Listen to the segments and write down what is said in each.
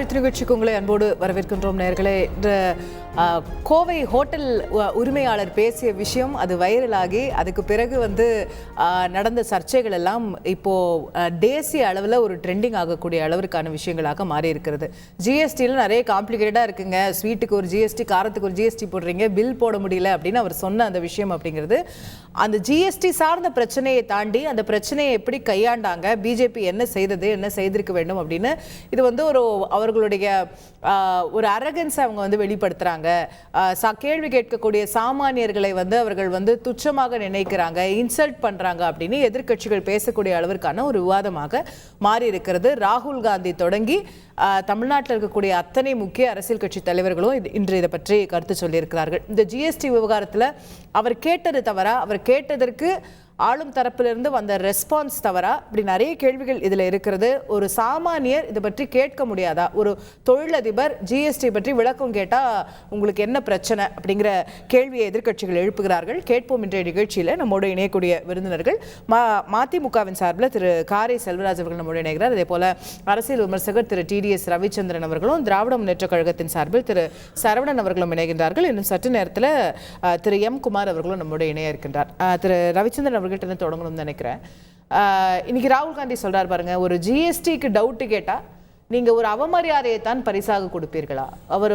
எழுத்து நிகழ்ச்சிக்கு உங்களை அன்போடு வரவேற்கின்றோம் நேயர்களே. கோவை ஹோட்டல் உரிமையாளர் பேசிய விஷயம் அது வைரலாகி அதுக்கு பிறகு நடந்த சர்ச்சைகள் எல்லாம் இப்போ தேசிய அளவில் ஒரு ட்ரெண்டிங் ஆகக்கூடிய அளவிற்கான விஷயங்களாக மாறி இருக்கிறது. ஜிஎஸ்டியில் நிறைய காம்ப்ளிகேட்டடாக இருக்குங்க, ஸ்வீட்டுக்கு ஒரு ஜிஎஸ்டி, காரத்துக்கு ஒரு ஜிஎஸ்டி போடுறீங்க, பில் போட முடியல அப்படின்னு அவர் சொன்ன அந்த விஷயம் அப்படிங்கிறது அந்த ஜிஎஸ்டி சார்ந்த பிரச்சனையை தாண்டி அந்த பிரச்சனையை எப்படி கையாண்டாங்க, பிஜேபி என்ன செய்தது, என்ன செய்திருக்க வேண்டும் அப்படின்னு இது ஒரு அவர்களுடைய ஒரு அரகன்ஸை அவங்க வெளிப்படுத்துறாங்க. கேள்வி கேட்கக்கூடிய சாமானியர்களை அவர்கள் துச்சமாக நினைக்கிறாங்க, இன்சல்ட் பண்றாங்க அப்படின்னு எதிர்க்கட்சிகள் பேசக்கூடிய அளவிற்கான ஒரு விவாதமாக மாறி இருக்கிறது. ராகுல் காந்தி தொடங்கி தமிழ்நாட்டில் இருக்கக்கூடிய அத்தனை முக்கிய அரசியல் கட்சி தலைவர்களும் இன்று இதை பற்றி கருத்து சொல்லியிருக்கிறார்கள். இந்த ஜிஎஸ்டி விவகாரத்தில் அவர் கேட்டது தவறா, அவர் கேட்டதற்கு ஆளும் தரப்பிலிருந்து வந்த ரெஸ்பான்ஸ் தவறா, இப்படி நிறைய கேள்விகள் இதில் இருக்கிறது. ஒரு சாமானியர் இதை பற்றி கேட்க முடியாதா? ஒரு தொழிலதிபர் ஜிஎஸ்டி பற்றி விளக்கம் கேட்டால் உங்களுக்கு என்ன பிரச்சனை அப்படிங்கிற கேள்வியை எதிர்க்கட்சிகள் எழுப்புகிறார்கள். கேட்போம் இன்றைய நிகழ்ச்சியில் நம்மோடு இணையக்கூடிய விருந்தினர்கள். மதிமுகவின் சார்பில் திரு காரை செல்வராஜ் அவர்கள் நம்மோடு இணைகிறார். அதே போல அரசியல் விமர்சகர் திரு டிடிஎஸ் ரவிச்சந்திரன் அவர்களும், திராவிட முன்னேற்ற கழகத்தின் சார்பில் திரு சரவணன் அவர்களும் இணைகின்றார்கள். இன்னும் சற்று நேரத்தில் திரு எம் குமார் அவர்களும் நம்மோடு இணைய இருக்கின்றார். திரு ரவிச்சந்திரன் அவர்கிட்ட தொடங்கணும்னு நினைக்கிறேன். இன்னைக்கு ராகுல் காந்தி சொல்றாரு பாருங்க, ஒரு ஜிஎஸ்டிக்கு டவுட் கேட்டா நீங்க ஒரு அவமரியாதையை தான் பரிசாக கொடுப்பீர்களா? அவர்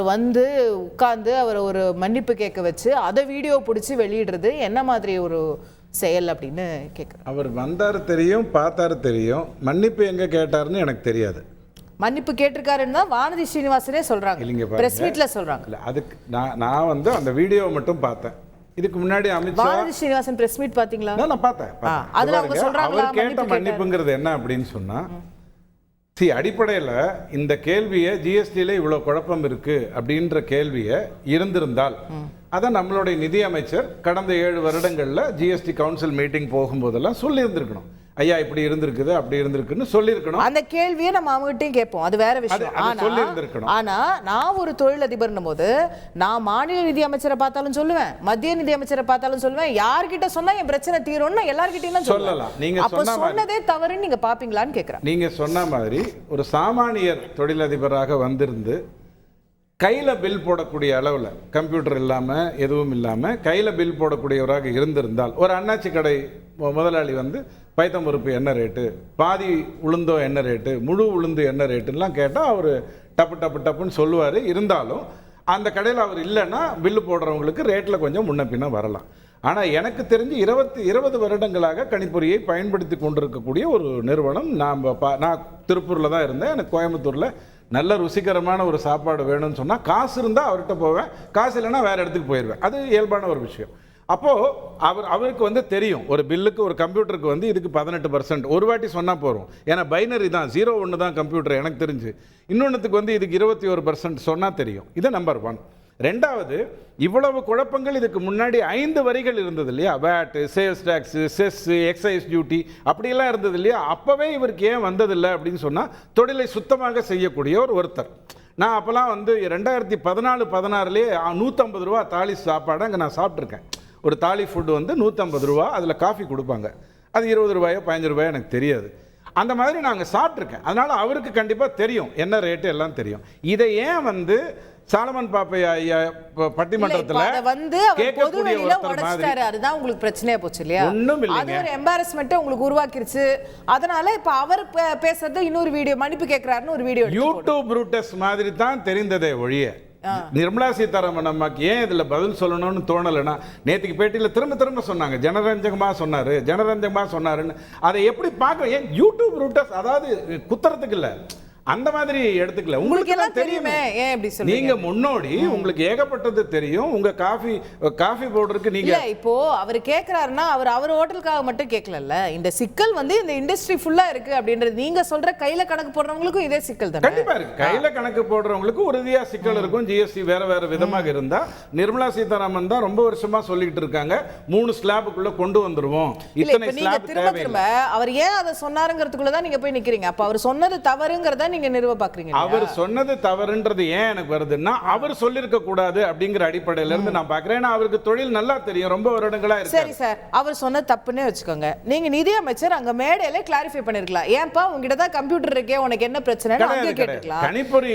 உட்கார்ந்து அவர் ஒரு மன்னிப்பு கேட்க வச்சு அதை வீடியோ பிடிச்சி வெளியிடுறது என்ன மாதிரி ஒரு செயல் அப்படின்னு கேட்குறேன். அவர் வந்தாரு தெரியும், பார்த்தாரு தெரியும், மன்னிப்பு எங்க கேட்டாருன்னு எனக்கு தெரியாது. மன்னிப்பு கேட்டிருக்காருன்னு தான் வானதி ஸ்ரீனிவாசனே சொல்றாங்க, இல்லைங்க பிரஸ் மீட்ல சொல்றாங்க. அதுக்கு நான் அந்த வீடியோவை மட்டும் பார்த்தேன். இதுக்கு முன்னாடி அமித்ஷா வானதி ஸ்ரீனிவாசன் பிரஸ் மீட் பாத்தீங்களா? நான் பார்த்தேன். அதுல அவங்க சொல்றாங்க அவர் கேட்ட மன்னிப்புங்கிறது என்ன அப்படின்னு சொன்னா, அடிப்படையில் இந்த கேள்வியை ஜிஎஸ்டியில இவ்வளவு குழப்பம் இருக்கு அப்படின்ற கேள்வியை இருந்திருந்தால் அதை நம்மளுடைய நிதி அமைச்சர் கடந்த 7 வருடங்கள்ல ஜிஎஸ்டி கவுன்சில் மீட்டிங் போகும்போதெல்லாம் சொல்லி இருந்திருக்கணும். ஐயா இப்படி இருந்திருக்குது, அப்படி இருந்திருக்குன்னு சொல்லியிருக்கணும். அந்த கேள்வியை நம்ம அவங்ககிட்டயும் கேட்போம், அது வேற விஷயம். ஆனா நான் ஒரு தொழிலதிபர்னும் போது நான் மாநில நிதி அமைச்சரை பார்த்தாலும் சொல்லுவேன், மத்திய நிதி அமைச்சரை பார்த்தாலும் சொல்லுவேன், யார்கிட்ட சொன்னா என் பிரச்சனை தீரும்னு எல்லார்கிட்டயும் சொல்லலாம். நீங்க சொன்னதே தவறுன்னு நீங்க பாப்பீங்களான்னு கேட்கிறேன். நீங்க சொன்ன மாதிரி ஒரு சாமானியர் தொழிலதிபராக வந்திருந்து கையில் பில் போடக்கூடிய அளவில், கம்ப்யூட்டர் இல்லாமல் எதுவும் இல்லாமல் கையில் பில் போடக்கூடியவராக இருந்திருந்தால், ஒரு அண்ணாச்சி கடை முதலாளி பைத்தம் பருப்பு என்ன ரேட்டு, பாதி உளுந்தோ என்ன ரேட்டு, முழு உளுந்து என்ன ரேட்டுலாம் கேட்டால் அவர் டப்பு டப்பு டப்புன்னு சொல்லுவார். இருந்தாலும் அந்த கடையில் அவர் இல்லைன்னா பில்லு போடுறவங்களுக்கு ரேட்டில் கொஞ்சம் முன்ன பின்ன வரலாம். ஆனால் எனக்கு தெரிஞ்சு 20 வருடங்களாக கணிப்பொறியை பயன்படுத்தி கொண்டிருக்கக்கூடிய ஒரு நிறுவனம். நான் திருப்பூரில் தான் இருந்தேன். எனக்கு கோயம்புத்தூரில் நல்ல ருசிகரமான ஒரு சாப்பாடு வேணும்னு சொன்னால் காசு இருந்தால் அவர்கிட்ட போவேன், காசு இல்லைன்னா வேறு இடத்துக்கு போயிடுவேன். அது இயல்பான ஒரு விஷயம். அப்போது அவருக்கு தெரியும், ஒரு பில்லுக்கு ஒரு கம்ப்யூட்டருக்கு இதுக்கு 18% ஒரு வாட்டி சொன்னால் போகிறோம். ஏன்னா பைனரி தான், 0 1 தான் கம்ப்யூட்டர் எனக்கு தெரிஞ்சு. இன்னொன்றுத்துக்கு இதுக்கு 21% சொன்னால் தெரியும். இது நம்பர் 1. ரெண்டாவது, இவ்வளவு குழப்பங்கள் இதுக்கு முன்னாடி 5 வரிகள் இருந்தது இல்லையா, VAT, sales tax, cess, excise duty அப்படியெல்லாம் இருந்தது இல்லையா. அப்போவே இவருக்கு ஏன் வந்ததில்லை அப்படின்னு சொன்னால், தொழிலை சுத்தமாக செய்யக்கூடிய ஒருத்தர். நான் அப்போல்லாம் 2014-16 150 ரூபா தாலி சாப்பாடு அங்கே நான் சாப்பிட்ருக்கேன். ஒரு தாலி ஃபுட்டு 150 ரூபா, அதில் காஃபி கொடுப்பாங்க. அது 20 ரூபாயோ 15 ரூபாயோ எனக்கு தெரியாது. அந்த மாதிரி நாங்கள் சாப்பிட்ருக்கேன். அதனால் அவருக்கு கண்டிப்பாக தெரியும், என்ன ரேட்டு எல்லாம் தெரியும். இதை ஏன் சாலமன் பாப்பையா ஐயா பட்டிமன்றத்துல கேட்கக்கூடிய ஒருத்தர் மாதிரி, அதுதான் உங்களுக்கு பிரச்சனையா போச்சு இல்லையா? ஒண்ணும் இல்ல, அது ஒரு எம்பாரஸ்மென்ட் உங்களுக்கு உருவாக்கிருச்சு. அதனால இப்ப அவர் பேசுறது இன்னொரு வீடியோ, மன்னிப்பு கேட்கிறாருன்னு ஒரு வீடியோ யூடியூப் ரூட்டஸ் மாதிரி தான் தெரிந்ததே ஒழிய, நிர்மலா சீதாராமன் அம்மாக்கு ஏன் இதுல பதில் சொல்லணும்னு தோணலைன்னா, நேற்றுக்கு பேட்டியில் திரும்ப சொன்னாங்க, ஜனரஞ்சகமா சொன்னாருன்னு. அதை எப்படி பார்க்க, ஏன் யூடியூப் ரூட்டஸ், அதாவது குத்துறதுக்கு இல்லை, அந்த மாதிரி எடுத்துக்கல. உங்களுக்கு எல்லாம் தெரியுமே, ஏன் இப்படி சொல்றீங்க? நீங்க முன்னோடி, உங்களுக்கு ஏகப்பட்டது தெரியும். உங்க காஃபி பவுடருக்கு நீங்க இப்போ அவர் கேக்குறாருன்னா அவர் ஹோட்டலுக்காக மட்டும் கேட்கல. இந்த சிக்கல் இந்த இண்டஸ்ட்ரி ஃபுல்லா இருக்கு அப்படின்றது நீங்க சொல்ற கையில கணக்கு போடுறவங்களுக்கும் இதே சிக்கல் தான். கண்டிப்பா இருக்கு. கையில கணக்கு போடுறவங்களுக்கு உறுதியா சிக்கல் இருக்கும். ஜிஎஸ்டி வேற விதமாக இருந்தா, நிர்மலா சீதாராமன் தான் ரொம்ப வருஷமா சொல்லிட்டு இருக்காங்க, 3 ஸ்லாபுக்குள்ள கொண்டு வந்துருவோம். இத்தனை ஸ்லாப் தேவை. அவர் ஏன் அதை சொன்னாருங்கிறதுக்குள்ளதான் நீங்க போய் நிக்கிறீங்க. அப்ப அவர் சொன்னது தவறுங்கிறத நீங்க நிறுவ பாக்குறீங்க. அவர் சொன்னது தவறுன்றது ஏன் எனக்கு வருதுன்னா, அவர் சொல்லிருக்க கூடாது அப்படிங்கிற அடிப்படையில இருந்து நான் பாக்குறேன். ஏன்னா அவருக்கு தொழில் நல்லா தெரியும், ரொம்ப வருடங்களா இருக்கு. சரி சார், அவர் சொன்ன தப்புன்னே வச்சுக்கோங்க. நீங்க நிதி அமைச்சர் அங்க மேடையில கிளாரிஃபை பண்ணிருக்கலாம். ஏன்பா உங்ககிட்ட தான் கம்ப்யூட்டர் இருக்கே, உனக்கு என்ன பிரச்சனை அங்கே கேட்டுக்கலாம். கணிப்பொறி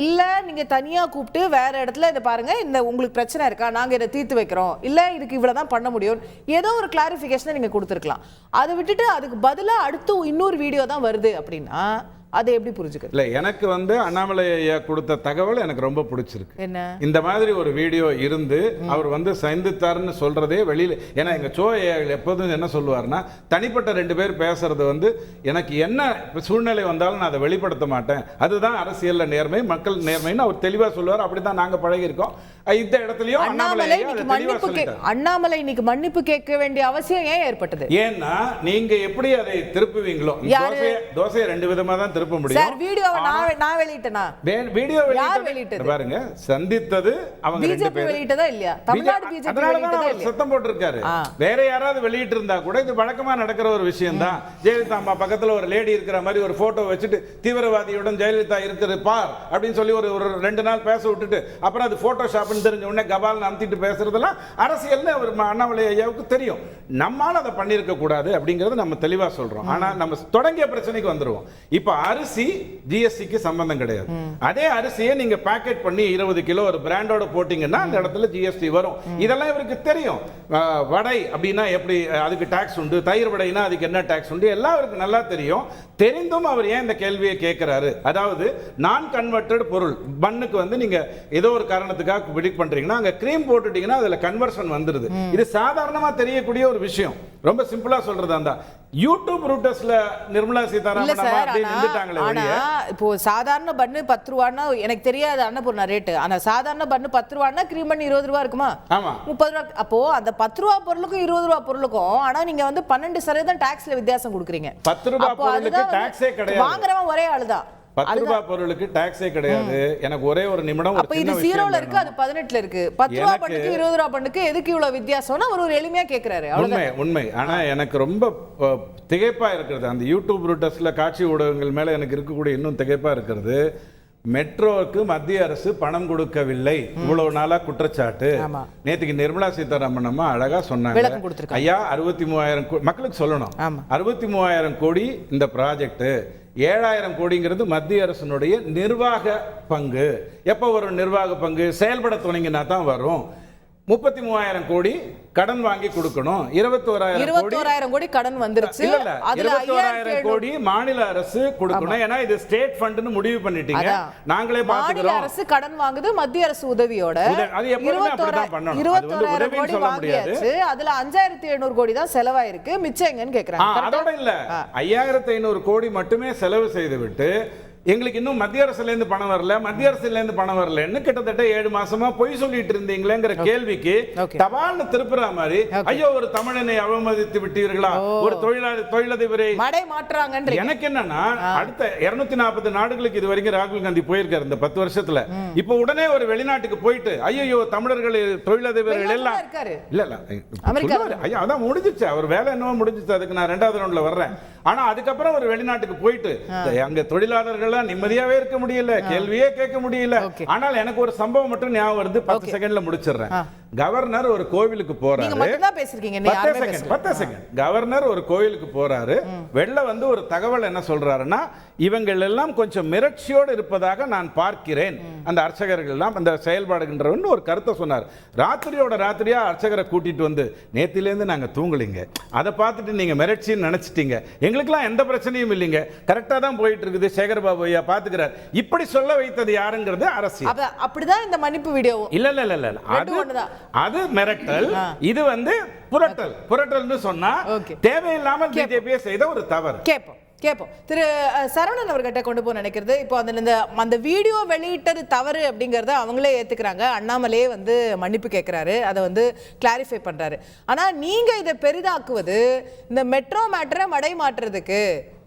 இல்ல நீங்க தனியா கூப்பிட்டு வேற இடத்துல இதை பாருங்க, இந்த உங்களுக்கு பிரச்சனை இருக்கா, நாங்க இதை தீர்த்து வைக்கிறோம், இல்ல இதுக்கு இவ்வளவுதான் பண்ண முடியும், ஏதோ ஒரு கிளாரிபிகேஷன் நீங்க கொடுத்துருக்கலாம். அதை விட்டுட்டு அதுக்கு பதிலா அடுத்து இன்னொரு வீடியோ தான் வருது அப்படின்னா அதை எப்படி புரிஞ்சுக்கிறது? இல்ல, எனக்கு அண்ணாமலை ஐயா கொடுத்த தகவல் எனக்கு ரொம்ப பிடிச்சிருக்கு. என்ன இந்த மாதிரி ஒரு வீடியோ இருந்து அவர் சந்தித்தார்னு சொல்றதே வெளியில. ஏன்னா எங்க சோ எப்போதும் என்ன சொல்லுவார்னா, தனிப்பட்ட 2 பேர் பேசுறது எனக்கு என்ன சூழ்நிலை வந்தாலும் நான் அதை வெளிப்படுத்த மாட்டேன், அதுதான் அரசியல்ல நேர்மை, மக்கள் நேர்மைன்னு அவர் தெளிவா சொல்லுவார். அப்படிதான் நாங்க பழகி இருக்கோம். இந்த இடத்துலயும் அண்ணாமலை இன்னைக்கு மன்னிப்பு கேட்க வேண்டிய அவசியம் ஏன் ஏற்பட்டது? ஏன்னா நீங்க எப்படி அதை திருப்புவீங்களோ, தோசையை 2 விதமா தான் திருப்ப முடியும். சார், வீடியோவை நான் வெளியிட்டேனா? வீடியோ யார் வெளியிட்டது பாருங்க. சந்தித்தது அவங்க 2 பேர் வெளியிட்டதா இல்லையா? தமிழ்நாடு பிஜேபி வெளியிட்டதா இல்லையா? சத்தம் போட்டுருக்காரு. வேற யாராவது வெளியிட்டு இருந்தா கூட இது வழக்கமா நடக்கிற ஒரு விஷயம் தான். ஜெயலலிதா அம்மா பக்கத்துல ஒரு லேடி இருக்கிற மாதிரி ஒரு போட்டோ வச்சுட்டு தீவிரவாதியுடன் ஜெயலலிதா இருக்கிறது பார் அப்படின்னு சொல்லி ஒரு 2 நாள் பேச விட்டுட்டு அப்புறம் அது போட்டோஷாப்னு தெரிஞ்ச உடனே கபால் அமுத்திட்டு பேசுறதெல்லாம் அரசியல்னு அவர் அண்ணாமலை ஐயாவுக்கு தெரியும். நம்மால அதை பண்ணிருக்க கூடாது அப்படிங்கறது நம்ம தெளிவா சொல்றோம். ஆனா நம்ம தொடங்கிய பிரச்சனைக்கு வந்துருவோம். இப்ப அரிசி ஜிஎஸ்டிக்கு சம்பந்தம் கிடையாது. அதே அரிசியை நீங்க பேக்கெட் பண்ணி 20 கிலோ ஒரு பிராண்டோட போட்டீங்கன்னா அந்த இடத்துல ஜிஎஸ்டி வரும். இதெல்லாம் இவருக்கு தெரியும். வடை அப்படின்னா எப்படி அதுக்கு டாக்ஸ் உண்டு, தயிர் வடைனா அதுக்கு என்ன டாக்ஸ் உண்டு, எல்லாம் அவருக்கு நல்லா தெரியும். தெரிந்தும் அவர் ஏன் இந்த கேள்வியை கேட்கிறாரு? அதாவது நான் கன்வெர்ட்டட் பொருள் பன்னுக்கு நீங்க ஏதோ ஒரு காரணத்துக்காக பிடிக் பண்றீங்கன்னா அங்க கிரீம் போட்டுட்டீங்கன்னா அதுல கன்வர்ஷன் வந்துருது. இது சாதாரணமா தெரியக்கூடிய ஒரு விஷயம். ரொம்ப சிம்பிளா சொல்றது அந்த யூடியூப் ரூட்டர்ஸ்ல நிர்மலா சீதாராமன் அப்படி நின்னுட்டாங்களே ஒழிய. இப்போ சாதாரண பன்னு 10 ரூபான்னா எனக்கு தெரியாது அன்னபூர்ணா ரேட். ஆனா சாதாரண பன்னு 10 ரூபான்னா கிரீம் பண்ணி 20 ரூபா இருக்குமா? ஆமா, 30 ரூபா. அப்போ அந்த 10 ரூபா பொருளுக்கும் 20 ரூபா பொருளுக்கும் ஆனா நீங்க 12% டாக்ஸ்ல வித்தியாசம் கொடுக்குறீங்க. 10 ரூபா பொருளுக்கு டாக்ஸே கிடையாது. வாங்குறவன் ஒரே ஆளுதான். 10 ரூபாய் பொருளுக்கு டாக்ஸே கிடையாது. எனக்கு ஒரே ஒரு நிமிடம். அப்ப இது 0ல இருக்கு, அது 18ல இருக்கு. 10 ரூபாய் பண்ணுக்கு 20 ரூபாய் பண்ணுக்கு எதுக்கு இவ்வளவு வித்தியாசம்னா ஒரு எளிமையா கேக்குறாரு. உண்மை. ஆனா எனக்கு ரொம்ப திகைப்பா இருக்கிறது அந்த யூடியூப் ரூட்டர்ஸ்ல காட்சி ஊடகங்கள் மேல எனக்கு இருக்கக்கூடிய இன்னும் திகைப்பா இருக்கிறது. மெட்ரோவுக்கு மத்திய அரசு பணம் கொடுக்கவில்லை, இவ்வளவு நாளா குற்றச்சாட்டு. நேற்றுக்கு நிர்மலா சீதாராமன் அம்மா அழகா சொன்னாங்க, ஐயா 63,000 மக்களுக்கு சொல்லணும், 63,000 கோடி இந்த ப்ராஜெக்ட், 7,000 கோடிங்கிறது மத்திய அரசினுடைய நிர்வாக பங்கு. எப்போ ஒரு நிர்வாக பங்கு செயல்பட தொடங்கினா தான் வரும். 33,000 கோடி கடன் வாங்கி கொடுக்கணும். 21,000 கோடி கடன் வந்துருச்சு. 21,000 கோடி மாநில அரசு கொடுக்கணும். ஏன்னா இது ஸ்டேட் ஃபண்ட்னு முடிவு பண்ணிட்டீங்க, நாங்களே பாத்துக்கிறோம். மாநில அரசு கடன் வாங்குது மத்திய அரசு உதவியோட. அது எப்பவுமே அப்படிதான் பண்ணணும். 21,000 கோடி வாங்கியாச்சு. அதுல 5,700 கோடி தான் செலவாயிருக்கு. மிச்சம் எங்கன்னு கேக்குறாங்க. அதோட இல்ல, 5,500 கோடி மட்டுமே செலவு செய்துவிட்டு எங்களுக்கு இன்னும் மத்திய அரசுல இருந்து பணம் வரல, மத்திய அரசுல இருந்து பணம் வரலன்னு கிட்டத்தட்ட 7 மாசமா பொய் சொல்லிட்டு இருந்தீங்களேங்கிற கேள்விக்கு தபால்னு திருப்புற மாதிரி, ஐயோ ஒரு தமிழனை அவமதித்து விட்டீர்களா, ஒரு தொழிலதிபரை மடை மாற்றாங்க. எனக்கு என்னன்னா, அடுத்த 240 நாடுகளுக்கு இது வரைக்கும் ராகுல் காந்தி போயிருக்காரு இந்த 10 வருஷத்துல. இப்ப உடனே ஒரு வெளிநாட்டுக்கு போயிட்டு ஐயோ தமிழர்கள் தொழிலதிபர்கள் எல்லாம் இல்ல அதான் முடிஞ்சிச்சு, அவர் வேலை என்னவோ முடிஞ்சிச்சு, அதுக்கு நான் 2வது ரவுண்ட்ல வர்றேன். ஆனா அதுக்கப்புறம் ஒரு வெளிநாட்டுக்கு போயிட்டு அங்க தொழிலாளர்கள் நிம்மதியாவே இருக்க முடியல, கேள்வியே கேட்க முடியல. ஆனால் எனக்கு ஒரு சம்பவம் மட்டும் ஞாபகம் வருது, 10 செகண்ட்ல முடிச்சிடுறேன். கவர்னர் ஒரு கோவிலுக்கு போறாரு. 10 செகண்ட். கவர்னர் ஒரு கோவிலுக்கு போறாரு. வெளில ஒரு தகவல் என்ன சொல்றாருன்னா, இவங்கள் எல்லாம் கொஞ்சம் மிரட்சியோடு இருப்பதாக நான் பார்க்கிறேன். அந்த அர்ச்சகர்கள் எல்லாம் அந்த செயல்பாடுகின்றவன் ஒரு கருத்தை சொன்னார். ராத்திரியோட ராத்திரியா அர்ச்சகரை கூட்டிட்டு வந்து, நேத்திலேருந்து நாங்க தூங்கலிங்க, அதை பார்த்துட்டு நீங்க மிரட்சின்னு நினைச்சிட்டீங்க, எங்களுக்கெல்லாம் எந்த பிரச்சனையும் இல்லைங்க, கரெக்டா தான் போயிட்டு இருக்குது, சேகர்பாபு ஐயா பாத்துக்கிறார், இப்படி சொல்ல வைத்தது யாருங்கிறது அரசியல். அப்படிதான் இந்த மன்னிப்பு வீடியோ. இல்ல அது மிரட்டல், இது புரட்டல்னு சொன்னா தேவையில்லாமல் பிஜேபி செய்த ஒரு தவறு. கேட்போம். திரு சரவணன் அவர்கிட்ட கொண்டு போய் நினைக்கிறது, இப்போ அந்த வீடியோ வெளியிட்டது தவறு அப்படிங்கறத அவங்களே ஏத்துக்கிறாங்க. அண்ணாமலே மன்னிப்பு கேட்கிறாரு, அதை கிளாரிஃபை பண்றாரு. ஆனா நீங்க இதை பெரிதாக்குவது இந்த மெட்ரோ மேட்டரை மடை மாற்றுறதுக்கு,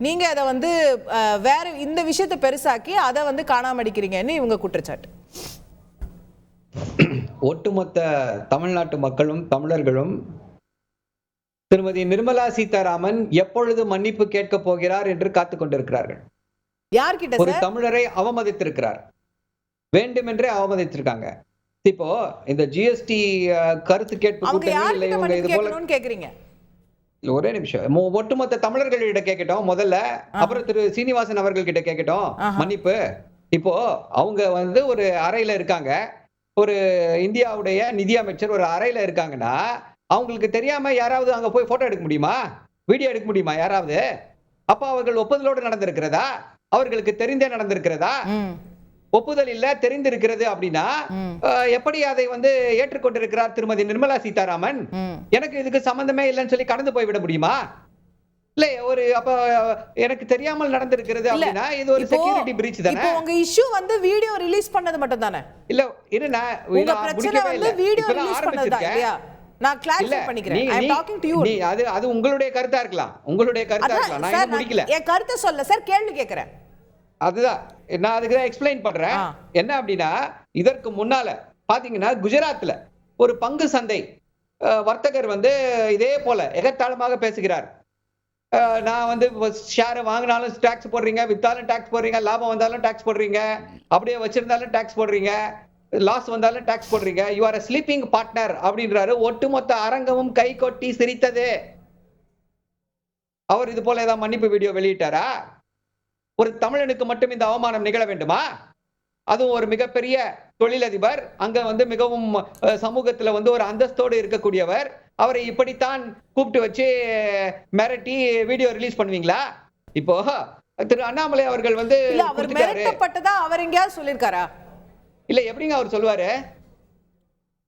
நீங்க அதை வேற இந்த விஷயத்தை பெருசாக்கி அதை காணாம அடிக்கிறீங்கன்னு இவங்க குற்றச்சாட்டு. ஒட்டுமொத்த தமிழ்நாட்டு மக்களும் தமிழர்களும் திருமதி நிர்மலா சீதாராமன் எப்பொழுது மன்னிப்பு கேட்க போகிறார் என்று காத்துக் கொண்டிருக்கிறார்கள். யார்கிட்ட ஒரு சார்? தமிழரை அவமதித்திருக்கிறார், வேண்டுமென்றே அவமதித்திருக்காங்க. இப்போ இந்த ஜிஎஸ்டி கருத்து கேட்பு அவங்க கூட்டங்கள் இல்லை, யார்கிட்ட இவங்க மன்னிப்பு இது போல கேட்கணும்னு கேக்குறீங்க? ஒரே நிமிஷம், ஒட்டுமொத்த தமிழர்களிட கேட்கட்டும் முதல்ல, அப்புறம் திரு சீனிவாசன் அவர்கள் கிட்ட கேட்கட்டும் மன்னிப்பு. இப்போ அவங்க வந்து ஒரு அறையில இருக்காங்க, ஒரு இந்தியாவுடைய நிதி அமைச்சர் ஒரு அறையில இருக்காங்கன்னா அவங்களுக்கு தெரியாம யாராவது அங்க போய் போட்டோ எடுக்க முடியுமா, வீடியோ எடுக்க முடியுமா யாராவது? அப்ப அவர்கள் ஒப்புதலோடு நடந்திருக்கிறதா, அவர்களுக்கு தெரிந்தே நடந்திருக்கிறதா? ஒப்புதல் இல்ல, தெரிந்திருக்கிறது அப்படின்னா எப்படி அதை வந்து ஏற்றுக்கொண்டிருக்கிறார் திருமதி நிர்மலா சீதாராமன்? எனக்கு இதுக்கு சம்பந்தமே இல்லைன்னு சொல்லி கடந்து போய் விட முடியுமா? இல்ல ஒரு அப்ப எனக்கு தெரியாமல் நடந்திருக்கிறது அப்படின்னா இது ஒரு செக்யூரிட்டி பிரீச் தானே. இப்போ உங்க இஷ்யூ வந்து வீடியோ ரிலீஸ் பண்ணது மட்டும் தானே? இல்ல இரு, நான் உங்க பிரச்சனை வந்து வீடியோ ரிலீஸ் பண்ணது தான் இல்லையா? நான் கிளாரிஃபை பண்ணிக்கிறேன். ஐ அம் டாக்கிங் டு யூ. அது உங்களுடைய கருத்தா இருக்கலாம், உங்களுடைய கருத்தா இருக்கலாம். நான் இன்னும் முடிக்கல. என் கருத்தை சொல்ல சார், கேள்வி கேக்குறேன். அதுதான் நான் அதுக்கு தான் எக்ஸ்பிளைன் பண்றேன். என்ன அப்படின்னா இதற்கு முன்னால பாத்தீங்கன்னா குஜராத்ல ஒரு பங்கு சந்தை வர்த்தகர் வந்து இதே போல எகத்தாளமாக பேசுகிறார். நான் வந்து ஷேர் வாங்கினாலும் டாக்ஸ் போடுறீங்க, வித்தாலும் டாக்ஸ் போடுறீங்க, லாபம் வந்தாலும் டாக்ஸ் போடுறீங்க, அப்படியே வச்சிருந்தாலும் டாக்ஸ் போடுறீங்க, லாஸ் வந்தாலும் டாக்ஸ் போடுறீங்க, you are a sleeping partner அப்படின்றாரு. ஒட்டுமொத்த அரங்கமும் கை கொட்டி சிரித்தது. அவர் இது போல ஏதாவது மன்னிப்பு வீடியோ வெளியிட்டாரா? ஒரு தமிழனுக்கு மட்டும் இந்த அவமானம் நிகழ வேண்டுமா? அதுவும் ஒரு மிகப்பெரிய தொழிலதிபர், அங்க வந்து மிகவும் சமூகத்துல வந்து ஒரு அந்தஸ்தோடு இருக்கக்கூடியவர், அவரை இப்படித்தான் கூப்பிட்டு வச்சு மிரட்டி வீடியோ ரிலீஸ் பண்ணுவீங்களா? இப்போ திரு அண்ணாமலை அவர்கள் வந்து அவர் மிரட்டப்பட்டதா அவர் எங்கயாவது சொல்லிருக்காரா? இல்ல, எப்படிங்க அவர் சொல்லுவாரு?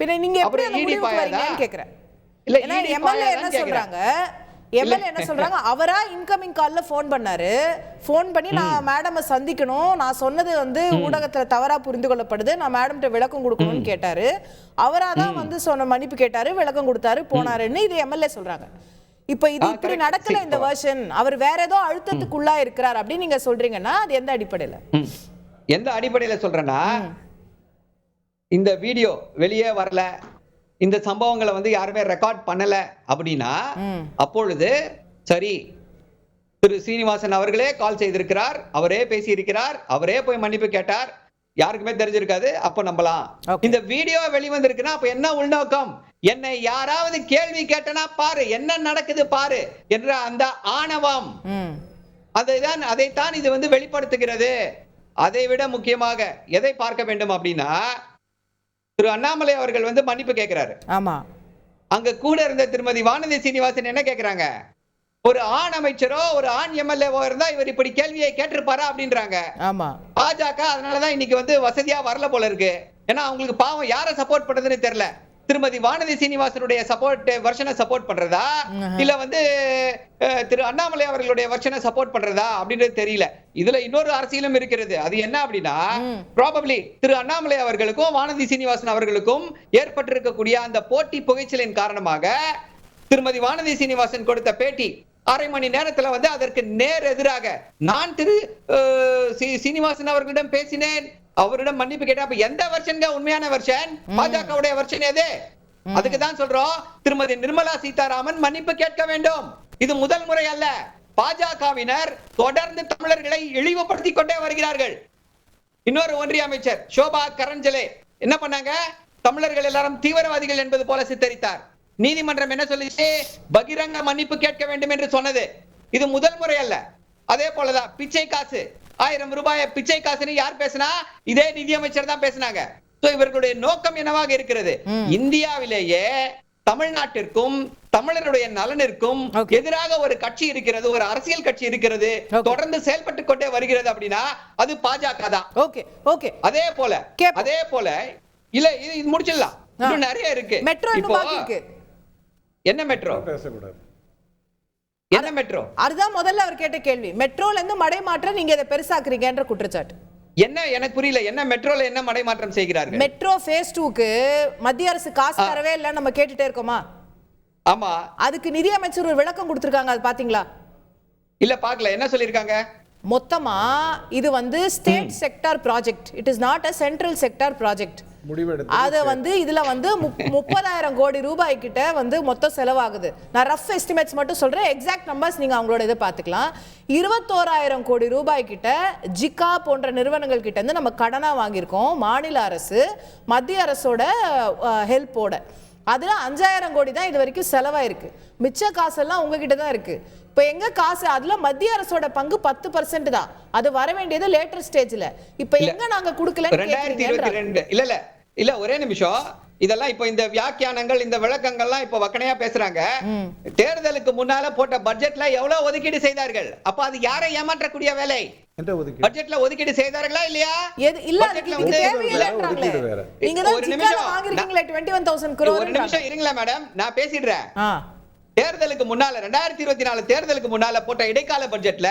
பின்ன நீங்க எப்படி அந்த முடிவுக்கு வரீங்கன்னு கேக்குறேன். இல்ல எம்எல்ஏ என்ன சொல்றாங்க? எம்எல்ஏ என்ன சொல்றாங்க? அவரா இன்கமிங் கால்ல போன் பண்ணாரு, போன் பண்ணி நான் மேடமை சந்திக்கணும், நான் சொன்னது வந்து ஊடகத்துல தவறா புரிந்து கொள்ளப்படுது, நான் மேடம்கிட்ட விளக்கம் கொடுக்கணும்னு கேட்டாரு. அவரா தான் வந்து சொன்ன மன்னிப்பு கேட்டாரு, விளக்கம் கொடுத்தாரு, போனாருன்னு இது எம்எல்ஏ சொல்றாங்க. இப்ப இது இப்படி நடக்கல இந்த வெர்ஷன், அவர் வேற ஏதோ அழுத்தத்துக்குள்ளா இருக்கிறார் அப்படின்னு நீங்க சொல்றீங்கன்னா அது எந்த அடிப்படையில? எந்த அடிப்படையில சொல்றேன்னா, இந்த வீடியோ வெளியே வரல, இந்த சம்பவங்களை வந்து யாருமே ரெக்கார்ட் பண்ணல அப்படின்னா அப்பொழுது சரி, திரு சீனிவாசன் அவர்களே கால் செய்திருக்கிறார், அவரே பேசி இருக்கிறார், அவரே போய் மன்னிப்பு கேட்டார், யாருக்குமே தெரிஞ்சிருக்காது, அப்ப நம்பலாம். இந்த வீடியோ வெளிவந்திருக்குன்னா அப்ப என்ன உள்நோக்கம்? என்னை யாராவது கேள்வி கேட்டனா பாரு, என்ன நடக்குது பாரு என்ற அந்த ஆணவம், அதைத்தான் இது வந்து வெளிப்படுத்துகிறது. அதை விட முக்கியமாக எதை பார்க்க வேண்டும் அப்படின்னா, திரு அண்ணாமலை அவர்கள் வந்து மன்னிப்பு கேட்கிறாரு. ஆமா, அங்க கூட இருந்த திருமதி வானதி சீனிவாசன் என்ன கேக்குறாங்க? ஒரு ஆண் அமைச்சரோ ஒரு ஆண் எம்எல்ஏவோ இருந்தா இவர் இப்படி கேள்வியை கேட்டிருப்பாரா அப்படின்றாங்க. ஆமா, பாஜக அதனாலதான் இன்னைக்கு வந்து வசதியா வரல போல இருக்கு. ஏன்னா அவங்களுக்கு பாவம் யாரை சப்போர்ட் பண்றதுன்னு தெரியல. திருமதி வானதி சீனிவாசனுடைய சப்போர்ட் வெர்ஷனை சப்போர்ட் பண்றதா இல்ல வந்து திரு அண்ணாமலை அவர்களுடைய வெர்ஷனை சப்போர்ட் பண்றதா அப்படின்றது தெரியல. இதுல இன்னொரு அரசியலும் இருக்கிறது. அது என்ன அப்படின்னா, ப்ராபபிலி திரு அண்ணாமலை அவர்களுக்கும் வானதி சீனிவாசன் அவர்களுக்கும் ஏற்பட்டிருக்கக்கூடிய அந்த போட்டி புகைச்சலின் காரணமாக திருமதி வானதி சீனிவாசன் கொடுத்த பேட்டி அரை மணி நேரத்துல வந்து அதற்கு நேர் எதிராக நான் திரு சீனிவாசன் அவர்களிடம் பேசினேன், அவரிடம் மன்னிப்பு கேட்டா. அப்ப எந்த வெர்ஷன்ங்க உண்மையான வெர்ஷன்? பாஜகவுடைய வெர்ஷன் எது? அதுக்கு தான் சொல்றோம், திருமதி நிர்மலா சீதாராமன் மன்னிப்பு கேட்க வேண்டும். இது முதல் முறை அல்ல. பாஜகவினர் தொடர்ந்து தமிழர்களை இழிவுபடுத்தி கொண்டே வருகிறார்கள். இன்னொரு ஒன்றிய அமைச்சர் சோபா கரஞ்சலே என்ன பண்ணாங்க? தமிழர்கள் எல்லாரும் தீவிரவாதிகள் என்பது போல சித்தரித்தார். நீதிமன்றம் என்ன சொல்லிச்சு? பகிரங்க மன்னிப்பு கேட்க வேண்டும் என்று சொன்னது. இது முதல் முறை அல்ல. அதே போலதான் பிச்சை காசு, 1000 ரூபாய் பிச்சை காசுன்னு யார் பேசினா? இதே நிதியமைச்சர் தான் பேசினாங்க. இவர்களுடைய நோக்கம் என்னவாக இருக்கிறது? இந்தியாவிலேயே தமிழ்நாட்டிற்கும் தமிழருடைய நலனிற்கும் எதிராக ஒரு கட்சி இருக்கிறது, ஒரு அரசியல் கட்சி இருக்கிறது, தொடர்ந்து செயல்பட்டு கொண்டே வருகிறது அப்படின்னா அது பாஜக தான். அதே போல இல்ல, இது முடிச்சிடலாம், இன்னும் நிறைய இருக்கு. என்ன மெட்ரோ பேசக்கூடாது? என்ன மெட்ரோ? அதுதான் முதல்ல அவர் கேட்ட கேள்வி. மெட்ரோல இருந்து மடை மாற்றம் நீங்க இதை பெருசாக்குறீங்கன்ற குற்றச்சாட்டு என்ன? எனக்கு புரியல. என்ன மெட்ரோல என்ன மடை மாற்றம் செய்கிறார்கள்? மெட்ரோ ஃபேஸ் 2க்கு மத்திய அரசு காசு தரவே இல்ல நம்ம கேட்டுட்டே இருக்கோமா? ஆமா, அதுக்கு நிதி அமைச்சர் ஒரு விளக்கம் கொடுத்திருக்காங்க, அது பாத்தீங்களா? இல்ல, பார்க்கல. என்ன சொல்லிருக்காங்க? மொத்தமா இது வந்து state sector project, it is not a central sector project. முடிவெடுத்து அது வந்து இதுல வந்து 30,000 கோடி ரூபாய் கிட்ட வந்து மொத்தம் செலவாகுது. நான் ரஃப் எஸ்டிமேட்ஸ் மட்டும் சொல்றேன், எக்ஸாக்ட் நம்பர்ஸ் நீங்க அவங்களோட இதை பார்த்துக்கலாம். 21,000 கோடி ரூபாய் கிட்ட ஜிகா போன்ற நிறுவனங்கள் கிட்ட இருந்து நம்ம கடனா வாங்கியிருக்கோம், மாநில அரசு மத்திய அரசோட ஹெல்ப்போட. அதுல 5,000 கோடி தான் இது வரைக்கும் செலவாயிருக்கு. மிச்ச காசெல்லாம் உங்ககிட்ட தான் இருக்கு. இப்போ எங்க காசு? அதுல மத்திய அரசோட பங்கு 10% தான். அது வர வேண்டியது லேட்டர் ஸ்டேஜ்ல. இப்போ எங்க நாங்க கொடுக்கலன்னு 2022 இல்ல ஒரே நிமிஷம். இதெல்லாம் இப்போ இந்த வியாக்கியானங்கள் இந்த விளக்கங்கள்லாம் இப்போ வக்கணையா பேசுறாங்க. தேர்தலுக்கு முன்னால போட்ட பட்ஜெட்ல எவ்வளவு ஒதுக்கீடு செய்தார்கள்? அப்ப அது யாரை ஏமாற்றக்கூடிய வேலை? பட்ஜெட்ல ஒதுக்கீடு செய்தார்களா இல்லையா? இல்ல, அதுக்கு தேவையில்லைன்றாங்களே. நீங்க தான் ஜிகால வாங்குறீங்களே 21,000 crore. ஒரு நிமிஷம் இருங்களா மேடம், நான் பேசிடுறேன். தேர்தலுக்கு முன்னால 2024 தேர்தலுக்கு முன்னால போட்ட இடைக்கால பட்ஜெட்ல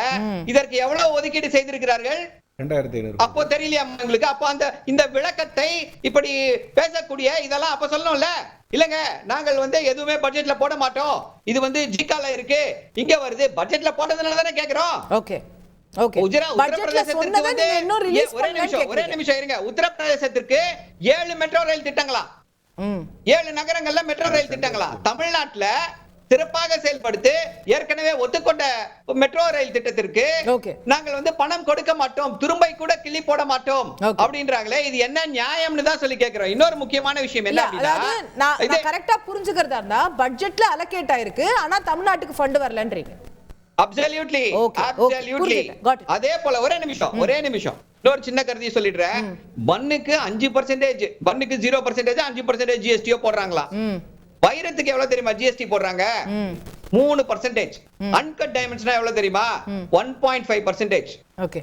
இதற்கு எவ்வளவு ஒதுக்கீடு செய்திருக்கிறார்கள்? 2,500. அப்போ தெரியலையா உங்களுக்கு? அப்போ அந்த இந்த விளக்கத்தை இப்படி பேசக்கூடிய இதெல்லாம் அப்ப சொல்லணும்ல. இல்லங்க, நாங்கள் வந்து எதுவுமே பட்ஜெட்ல போட மாட்டோம், இது வந்து ஜிகால இருக்கு, இங்க வருது, பட்ஜெட்ல போட்டதுனால தானே கேக்குறோம். Okay okay. உத்தரப்பிரதேசத்துக்கு வந்து ஒரே நிமிஷம் இருங்க. உத்தரப்பிரதேசத்திற்கு 7 மெட்ரோ ரயில் திட்டங்களா, 7 நகரங்கள்ல மெட்ரோ ரயில் திட்டங்களா. தமிழ்நாட்டுல சிறப்பாக செயல்படுத்தி ஏற்கனவே ஒத்துக்கொண்ட மெட்ரோ ரயில் திட்டத்திற்கு நாங்கள் வந்து பணம் கொடுக்க மாட்டோம், துரும்பை கூட கிள்ளி போட மாட்டோம் அப்படின்றாங்களே, இது என்ன நியாயம்னு தான் சொல்லி கேக்குறோம். இன்னொரு முக்கியமான விஷயம் என்ன அப்படின்னா, நான் கரெக்டா புரிஞ்சுக்கிறதா இருந்தா பட்ஜெட்ல அலோகேட் ஆயிருக்கு, ஆனா தமிழ்நாட்டுக்கு ஃபண்ட் வரலன்றீங்க. Absolutely absolutely. அதே போல ஒரே நிமிஷம் இன்னொரு சின்ன கருதி சொல்லிடுறேன். பன்னுக்கு 5%, பன்னுக்கு 0%, 5% ஜிஎஸ்டியோ போடுறாங்களா. வைரத்துக்கு எவ்வளவு தெரியுமா ஜிஎஸ்டி போடுறாங்க? 3%. அன்கட் டைமண்ட்ஸ்னா எவ்வளவு தெரியுமா? 1.5%. ஓகே.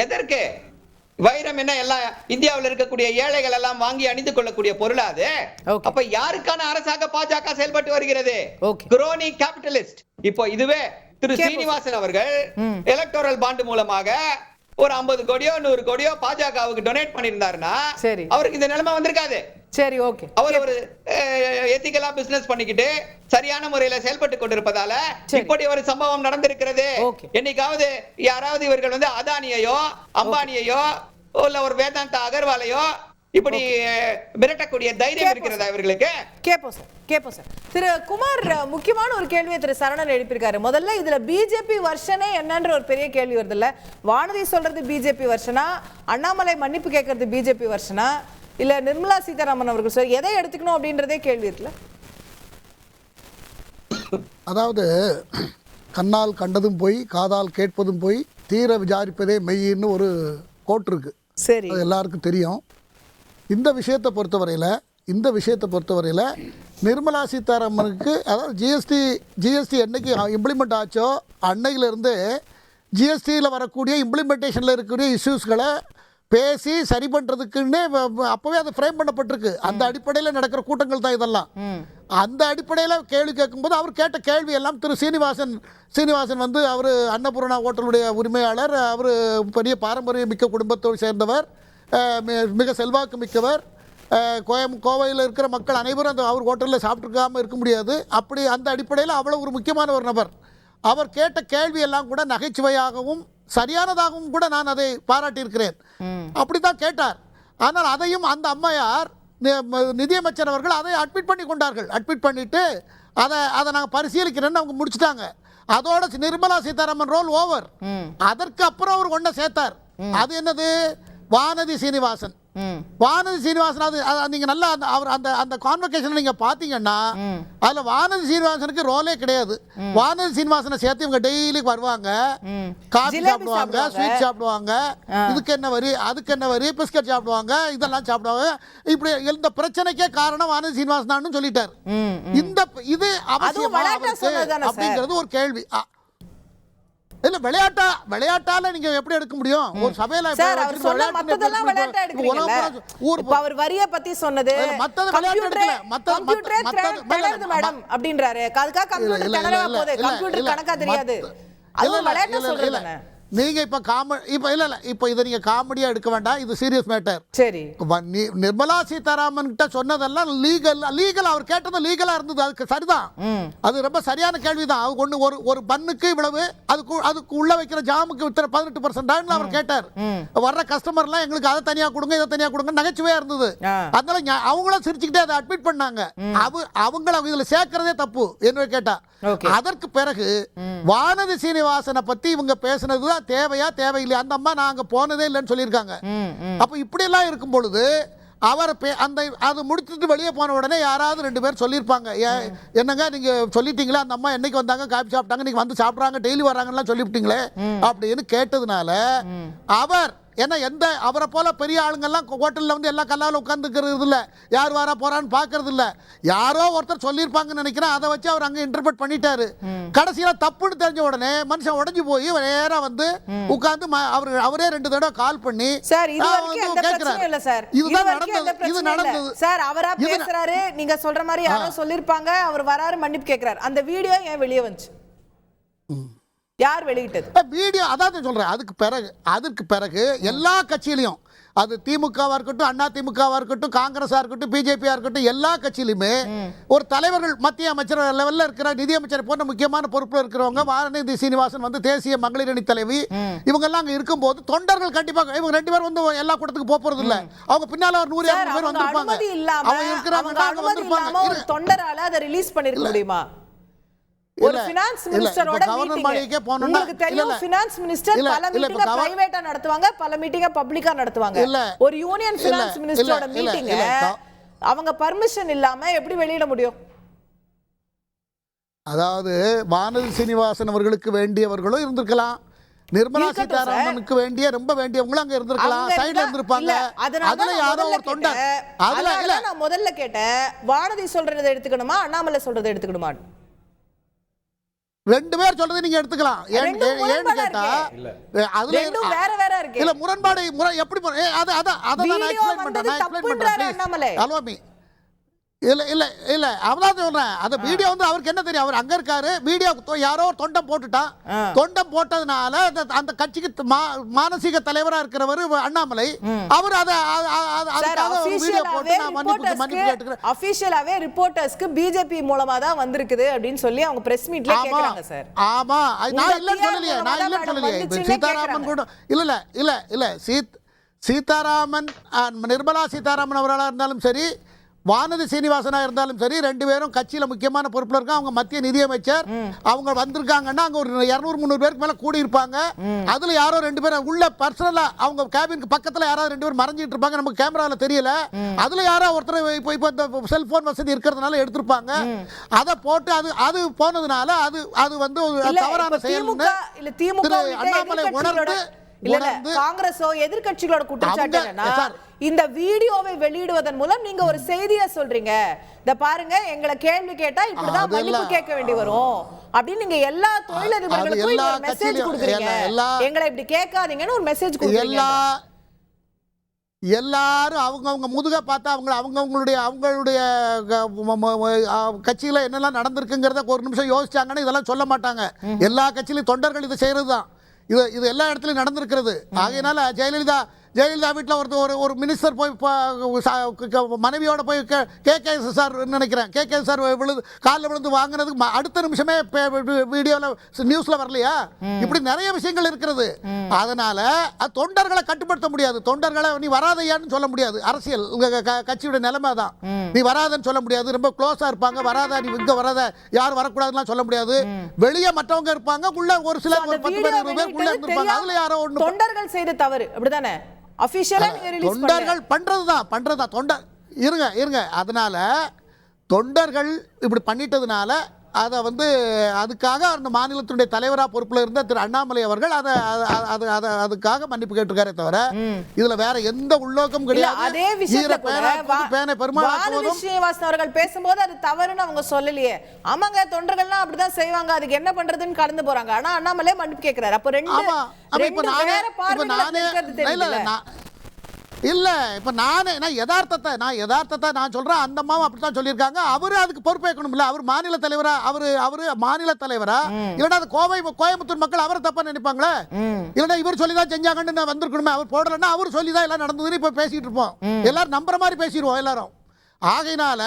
எதற்கு? வைரம் என்ன எல்லாம் இந்தியாவில் இருக்கக்கூடிய ஏழைகள் எல்லாம் வாங்கி அணிந்து கொள்ளக்கூடிய பொருளா அது? அப்ப யாருக்கான அரசாக பாஜக செயல்பட்டு வருகிறது? Crony capitalist. இப்போ இதுவே திரு சீனிவாசன் அவர்கள் எலக்டோரல் பாண்ட் மூலமாக ஒரு 50 கோடியோ 100 கோடியோ பாஜகவுக்கு டொனேட் பண்ணிருந்தாருன்னா அவருக்கு இந்த நிலைமை வந்திருக்காது. சரி, ஓகே. அவர் ஒரு எத்திக்கலா பிசினஸ் பண்ணிக்கிட்டு சரியான முறையில செயல்பட்டு கொண்டிருப்பதால இப்படி ஒரு சம்பவம் நடந்திருக்கிறது. என்னைக்காவது யாராவது இவர்கள் வந்து அதானியையோ அம்பானியையோ இல்ல ஒரு வேதாந்தா அகர்வாலையோ இப்படி மிரட்டக்கூடிய தைரியம் இருக்கிறதா இவர்களுக்கு? கேப்போம் சார். திரு குமார் முக்கியமான ஒரு கேள்வியை திரு சரவணன் எழுப்பியிருக்காரு. முதல்ல இதுல பிஜேபி வருஷனே என்னன்ற ஒரு பெரிய கேள்வி வருது இல்ல. வானதி சொல்றது பிஜேபி வருஷனா, அண்ணாமலை மன்னிப்பு கேட்கறது பிஜேபி வருஷனா, இல்ல நிர்மலா சீதாராமன் அவர்கள் சார் எதை எடுத்துக்கணும் அப்படின்றதே கேள்வி இருக்குல்ல. அதாவது கண்ணால் கண்டதும் போய் காதால் கேட்பதும் போய் தீர விசாரிப்பதே மெய்யின்னு ஒரு கோட் இருக்கு. சரி, அது எல்லாருக்கும் தெரியும். இந்த விஷயத்தை பொறுத்தவரையில் நிர்மலா சீதாராமனுக்கு, அதாவது ஜிஎஸ்டி என்னைக்கு இம்ப்ளிமெண்ட் ஆச்சோ அன்னையிலிருந்து ஜிஎஸ்டியில் வரக்கூடிய இம்ப்ளிமெண்டேஷனில் இருக்கக்கூடிய இஷ்யூஸ்களை பேசி சரி பண்ணுறதுக்குன்னு அப்போவே அது ஃப்ரேம் பண்ணப்பட்டிருக்கு. அந்த அடிப்படையில் நடக்கிற கூட்டங்கள் தான் இதெல்லாம். அந்த அடிப்படையில் கேள்வி கேட்கும்போது அவர் கேட்ட கேள்வி எல்லாம் திரு சீனிவாசன் வந்து அவர் அன்னபூர்ணா ஹோட்டலுடைய உரிமையாளர், அவர் பெரிய பாரம்பரிய மிக்க குடும்பத்தோடு சேர்ந்தவர், மிக செல்வாக்கு மிக்கவர். கோவையில் இருக்கிற மக்கள் அனைவரும் அந்த அவர் ஹோட்டலில் சாப்பிட்ருக்காமல் இருக்க முடியாது. அப்படி அந்த அடிப்படையில் அவ்வளோ ஒரு முக்கியமான ஒரு நபர். அவர் கேட்ட கேள்வியெல்லாம் கூட நகைச்சுவையாகவும் சரியானதாகவும் கூட நான் அதை பாராட்டியிருக்கிறேன். அப்படித்தான் கேட்டார். ஆனால் அதையும் அந்த அம்மையார் நிதியமைச்சர் அவர்கள் அதை அட்மிட் பண்ணி கொண்டார்கள். அட்மிட் பண்ணிட்டு அதை நாங்கள் பரிசீலிக்கிறேன்னு அவங்க முடிச்சுட்டாங்க. அதோட நிர்மலா சீதாராமன் ரோல் ஓவர். அதற்கு அப்புறம் அவர் ஒன்றை சேர்த்தார். அது என்னது? வானதி சீனிவாசன். அது நீங்க நல்லா அந்த கான்வகேஷன் நீங்க பாத்தீங்கன்னா அதுல வானதி சீனிவாசனுக்கு ரோலே கிடையாது. வானதி சீனிவாசனை சேர்த்து இவங்க டெய்லி வருவாங்க, காஃபி சாப்பிடுவாங்க, ஸ்வீட் சாப்பிடுவாங்க, இதுக்கு என்ன வரி அதுக்கு என்ன வரி, பிஸ்கட் சாப்பிடுவாங்க, இதெல்லாம் சாப்பிடுவாங்க. இப்படி இந்த பிரச்சனைக்கே காரணம் வானதி சீனிவாசன் தான் சொல்லிட்டார். இது அவசியம் அப்படிங்கிறது ஒரு கேள்வி. இல்ல விளையாட்டால நீங்க எப்படி எடுக்க முடியும்? ஒரு சபையில அவர் வரிய பத்தி சொன்னது மேடம் அப்படின்றாரு. அதுக்காக கம்ப்யூட்டர் கணக்கா தெரியாது. அது விளையாட்டா சொல்றதுதானே. நீங்க இப்ப இல்ல இப்ப இதை நீங்க காமெடியா எடுக்க வேண்டாம், இது சீரியஸ் மேட்டர். சரி, நிர்மலா சீதாராமன் கிட்ட சொன்னதெல்லாம் லீகல் அவர் கேட்டது லீகலா இருந்தது, அதுக்கு சரிதான், அது ரொம்ப சரியான கேள்விதான். ஒண்ணு ஒரு பன்னுக்கு இவ்வளவு, அதுக்கு உள்ள வைக்கிற ஜாமுக்கு 18% அவர் கேட்டார். வர்ற கஸ்டமர் எல்லாம் எங்களுக்கு அதை தனியா கொடுங்க இதை தனியா கொடுங்க நகைச்சுவையா இருந்தது. அதனால அவங்களும் சிரிச்சுக்கிட்டே அதை அட்மிட் பண்ணாங்க. அவங்கள இதுல சேர்க்கறதே தப்பு என்று கேட்டா. அதற்கு பிறகு வானதி சீனிவாசனை பத்தி இவங்க பேசுனதுதான் தேவையா தேவையில்லையா, அந்த அம்மா நாங்க போனதே இல்லைன்னு சொல்லியிருக்காங்க. அப்ப இப்படி எல்லாம் இருக்கும் பொழுது அவர் அது முடிச்சுட்டு வெளியே போன உடனே யாராவது 2 பேர் சொல்லியிருப்பாங்க, என்னங்க நீங்க சொல்லிட்டீங்களே அந்த அம்மா என்னைக்கு வந்தாங்க காபி சாப்பிட்டாங்க நீங்க வந்து சாப்பிட்றாங்க டெய்லி வர்றாங்கன்னு சொல்லிவிட்டீங்களே அப்படின்னு கேட்டதுனால அவர் ஏன்னா அவரை போல பெரிய ஆளுங்கெல்லாம் ஹோட்டலில் வந்து எல்லா கல்லாவில் உட்காந்துக்கிறது இல்லை, யார் வாரா போறான்னு பார்க்கறது இல்லை. யாரோ ஒருத்தர் சொல்லியிருப்பாங்கன்னு நினைக்கிறேன், அதை வச்சு அவர் அங்கே இன்டர்பிரட் பண்ணிட்டாரு. கடைசியில் தப்புன்னு தெரிஞ்ச உடனே மனுஷன் உடஞ்சி போய் நேராக வந்து உட்காந்து அவரே 2 தடவை கால் பண்ணி கேட்கிறாரு. இதுதான் நடந்தது. இது நடந்தது சார். அவரா பேசுறாரு, நீங்க சொல்ற மாதிரி யாரோ சொல்லியிருப்பாங்க, அவர் வராரு மன்னிப்பு கேட்கிறாரு. அந்த வீடியோ ஏன் வெளியே வந்துச்சு? யார் வெளியிட்டது வீடியோ? அதான் சொல்றேன். அதுக்கு பிறகு எல்லா கட்சியிலையும், அது திமுகவா இருக்கட்டும், அண்ணா திமுகவா இருக்கட்டும், காங்கிரஸா இருக்கட்டும், பிஜேபியா இருக்கட்டும், எல்லா கட்சியிலுமே ஒரு தலைவர்கள், மத்திய அமைச்சர் லெவல்ல இருக்கிற நிதியமைச்சர் போன்ற முக்கியமான பொறுப்புல இருக்கிறவங்க, வானதி சீனிவாசன் வந்து தேசிய மகளிர் அணி தலைவி, இவங்க எல்லாம் அங்க இருக்கும்போது தொண்டர்கள் கண்டிப்பாக இவங்க 2 பேர் வந்து எல்லா கூட்டத்துக்கு போறது இல்ல, அவங்க பின்னால ஒரு 100-200 பேர் வந்திருப்பாங்க. அவங்க இருக்கிறாங்க. ஒரு தொண்டரால அதை ரிலீஸ் பண்ணிருக்க முடியுமா? ஒரு ஃபினான்ஸ் மினிஸ்டரோட மீட்டிங், உங்களுக்கு தெரியும் ஃபினான்ஸ் மினிஸ்டர் பல மீட்டிங்க பிரைவேட்டா நடத்துவாங்க, பல மீட்டிங்க பப்ளிக்கா நடத்துவாங்க. ஒரு யூனியன் ஃபினான்ஸ் மினிஸ்டரோட மீட்டிங் அவங்க பர்மிஷன் இல்லாம எப்படி வெளியிட முடியும்? அதாவது வானதி சீனிவாசன் அவர்களுக்கு வேண்டியவர்களும் இருந்திருக்கலாம், நிர்மலா சீதாராமனுக்கு ரொம்ப வேண்டியவங்களும் அங்க இருந்திருக்கலாம், சைடுல இருந்திருப்பாங்க. அதுல யாரோ ஒரு தொண்டர். அதுல நான் முதல்ல கேட்டேன், வானதி சொல்றதை எடுத்துக்கணுமா அண்ணாமலை சொல்றதை எடுத்துக்கணுமா? 2 பேர் சொல்றதை நீங்க எடுத்துக்கலாம். ஏன்னு கேட்டா அதுல வேற வேற இருக்கு. இல்ல முரண்பாடு எப்படி நான் எக்ஸ்பிளைன் பண்றேன். அலோமி இல்ல அவதான் சொல்றேன். அந்த வீடியோ வந்து அவருக்கு என்ன தெரியும், அவர் அங்க இருக்காரு, வீடியோ யாரோ தொண்டம் போட்டுட்டான், தொண்டம் போட்டதுனால அந்த கட்சிக்கு மானசீக தலைவரா இருக்கிறவர் அண்ணாமலை, அவர் அபிஷியலாவே ரிப்போர்ட்டர்ஸ்க்கு பிஜேபி மூலமா தான் வந்திருக்குது அப்படின்னு சொல்லி அவங்க பிரஸ் மீட்ல கேக்குறாங்க சார். ஆமா, நான் இல்லன்னு சொல்லலையே. சீதாராமன் கூட இல்ல சீதாராமன், நிர்மலா சீதாராமன் அவர்களா இருந்தாலும் சரி, வானதி சீனிவாசனா இருந்தாலும் சரி, 2 பேரும் கட்சியில முக்கியமான பொறுப்புல இருக்காங்க. அவங்க மத்திய நிதியமைச்சர், அவங்க வந்திருக்காங்கன்னா அங்க ஒரு 200-300 பேருக்கு மேல கூடி இருப்பாங்க. அதுல யாரோ 2 பேர் உள்ள பர்சனலா அவங்க கேபினுக்கு பக்கத்துல யாராவது 2 பேர் மறைஞ்சிட்டு இருப்பாங்க, நமக்கு கேமரால தெரியல. அதுல யாரோ ஒருத்தர் இப்போ இந்த செல்போன் வசதி இருக்கிறதுனால எடுத்திருப்பாங்க. அதை போட்டு அது போனதுனால அது வந்து தவறான செயல்னு அண்ணாமலை உணர்ந்து காங்கிரஸோ எதிர்கட்சிகளோட குற்றச்சாட்டு என்னன்னா, இந்த வீடியோவை வெளியிடுவதன் மூலம் நீங்க ஒரு செய்தியை சொல்றீங்க, இத பாருங்க எங்களை கேள்வி கேட்டா இப்படிதான் மன்னிப்பு கேட்க வேண்டி வரும் அப்படின்னு நீங்க எல்லா தொழிலதிபர்களுக்கும் ஒரு மெசேஜ் கொடுக்குறீங்க, எங்களை இப்படி கேட்காதீங்கன்னு ஒரு மெசேஜ் கொடுக்குறீங்க. எல்லாரும் அவங்க முதுக பார்த்தா அவங்களுடைய கட்சியில என்னெல்லாம் நடந்திருக்குங்கிறத ஒரு நிமிஷம் யோசிச்சாங்கன்னா இதெல்லாம் சொல்ல மாட்டாங்க. எல்லா கட்சியிலும் தொண்டர்கள் இதை செய்யறதுதான். இது எல்லா இடத்துலையும் நடந்திருக்கிறது. ஆகையினால ஜெயலலிதா வீட்டில் ஒரு மினிஸ்டர் போய் மனைவியோட போய் கே சார் நினைக்கிறேன், கே சார் காலில் விழுந்து வாங்கினதுக்கு அடுத்த நிமிஷமே வீடியோவில் நியூஸில் வரலையா? இப்படி நிறைய விஷயங்கள் இருக்கிறது. அதனால தொண்டர்களை கட்டுப்படுத்த முடியாது, தொண்டர்களை நீ வராதையான்னு சொல்ல முடியாது. அரசியல் கட்சியோட நிலைமை தான், நீ வராதன்னு சொல்ல முடியாது. ரொம்ப க்ளோஸா இருப்பாங்க, வராத நீ இங்க வராத யாரும் வரக்கூடாதுன்னு சொல்ல முடியாது. வெளியே மற்றவங்க இருப்பாங்க, உள்ள ஒரு சிலர் 10 பேர் 20 பேர் உள்ள இருப்பாங்க. அதுல யாரோ ஒன்று தொண்டர்கள் செய்த தவறு அப்படிதானே? தொண்டர்கள் பண்றதுதான் தொண்டர் இருங்க. அதனால தொண்டர்கள் இப்படி பண்ணிட்டதுனால அதை வந்து அதுக்காக அந்த மாநிலத்தினுடைய தலைவரா பொறுப்புல இருந்த திரு அண்ணாமலை அவர்கள் அதுக்காக மன்னிப்பு கேட்டிருக்காரே தவிர இதுல வேற எந்த உள்நோக்கம் கிடையாது. அதே ஸ்ரீனிவாசன் அவர்கள் பேசும்போது அது தவறுன்னு அவங்க சொல்லலையே. ஆமாங்க, தொண்டர்கள்லாம் அப்படிதான் செய்வாங்க, அதுக்கு என்ன பண்றதுன்னு கடந்து போறாங்க. ஆனா அண்ணாமலை மன்னிப்பு கேட்கிறாரு. அப்ப இல்ல இப்ப நான் யதார்த்தத்தை நான் சொல்றேன். அந்த அம்மாவும் அப்படித்தான் சொல்லியிருக்காங்க. அவரு அதுக்கு பொறுப்பேற்கணும்ல. அவர் மாநில தலைவரா, அவரு மாநில தலைவரா, இல்லைன்னா அது கோயம்புத்தூர் மக்கள் அவரை தப்பா நினைப்பாங்களே. இல்லைன்னா இவர் சொல்லிதான் செஞ்சாங்கன்னு வந்திருக்கணுமே. அவர் போடலன்னா அவர் சொல்லிதான் எல்லாம் நடந்ததுன்னு இப்ப பேசிட்டு இருப்போம். எல்லாரும் நம்புற மாதிரி பேசிடுவோம் எல்லாரும். ஆகையினால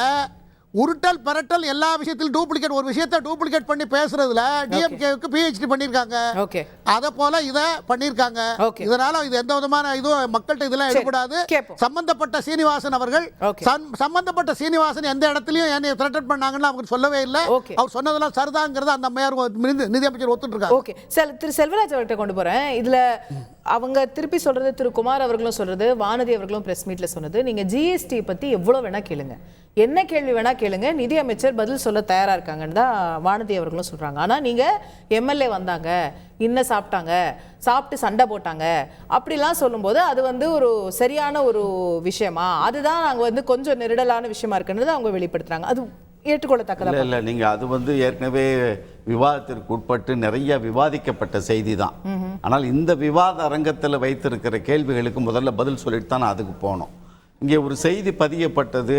உருட்டல் பரட்டல் எல்லா விஷயத்திலும் டூப்ளிகேட், ஒரு விஷயத்தை டூப்ளிகேட் பண்ணி பேசுறதுல டிஎம்கேவுக்கு பிஹெச்டி பண்ணிருக்காங்க. ஓகே, அத போல இத பண்ணிருக்காங்க. இதனால இது எந்த விதமான இதுவும் மக்கள்கிட்ட இதெல்லாம் எடுபடாது. சம்பந்தப்பட்ட சீனிவாசன் அவர்கள், சம்பந்தப்பட்ட சீனிவாசன் எந்த இடத்துலயும் என்னை த்ரெட்டன் பண்ணாங்கன்னு அவங்க சொல்லவே இல்லை. அவர் சொன்னதெல்லாம் சரிதாங்கிறது அந்த அம்மையார் நிதியமைச்சர் ஒத்துட்டு இருக்காங்க. ஓகே, திரு செல்வராஜ் அவர்கிட்ட கொண்டு போறேன். இதுல அவங்க திருப்பி சொல்றது, திரு குமார் அவர்களும் சொல்றது, வானதி அவர்களும் பிரஸ் மீட்ல சொன்னது, நீங்க ஜிஎஸ்டி பத்தி எவ்வளவு வேணா கேளுங்க, என்ன கேள்வி வேணா கேளுங்க, நிதி அமைச்சர் பதில் சொல்ல தயாரா இருக்காங்கன்னு தான் வானதி அவர்களும் சொல்றாங்க. ஆனா நீங்க எம்எல்ஏ வந்தாங்க, இன்னும் சாப்பிட்டு சண்டை போட்டாங்க அப்படிலாம் சொல்லும்போது அது வந்து ஒரு சரியான ஒரு விஷயமா? அதுதான் நாங்க வந்து கொஞ்சம் நெருடலான விஷயமா இருக்குன்றது அவங்க வெளிப்படுத்துறாங்க. அது ஏற்றுக்கொள்ளத்தக்கதா? இல்லை, நீங்கள் அது வந்து ஏற்கனவே விவாதத்திற்கு உட்பட்டு நிறைய விவாதிக்கப்பட்ட செய்தி தான். ஆனால் இந்த விவாத அரங்கத்தில் வைத்திருக்கிற கேள்விகளுக்கு முதல்ல பதில் சொல்லிட்டு தான் நான் அதுக்கு போனோம். இங்கே ஒரு செய்தி பதியப்பட்டது,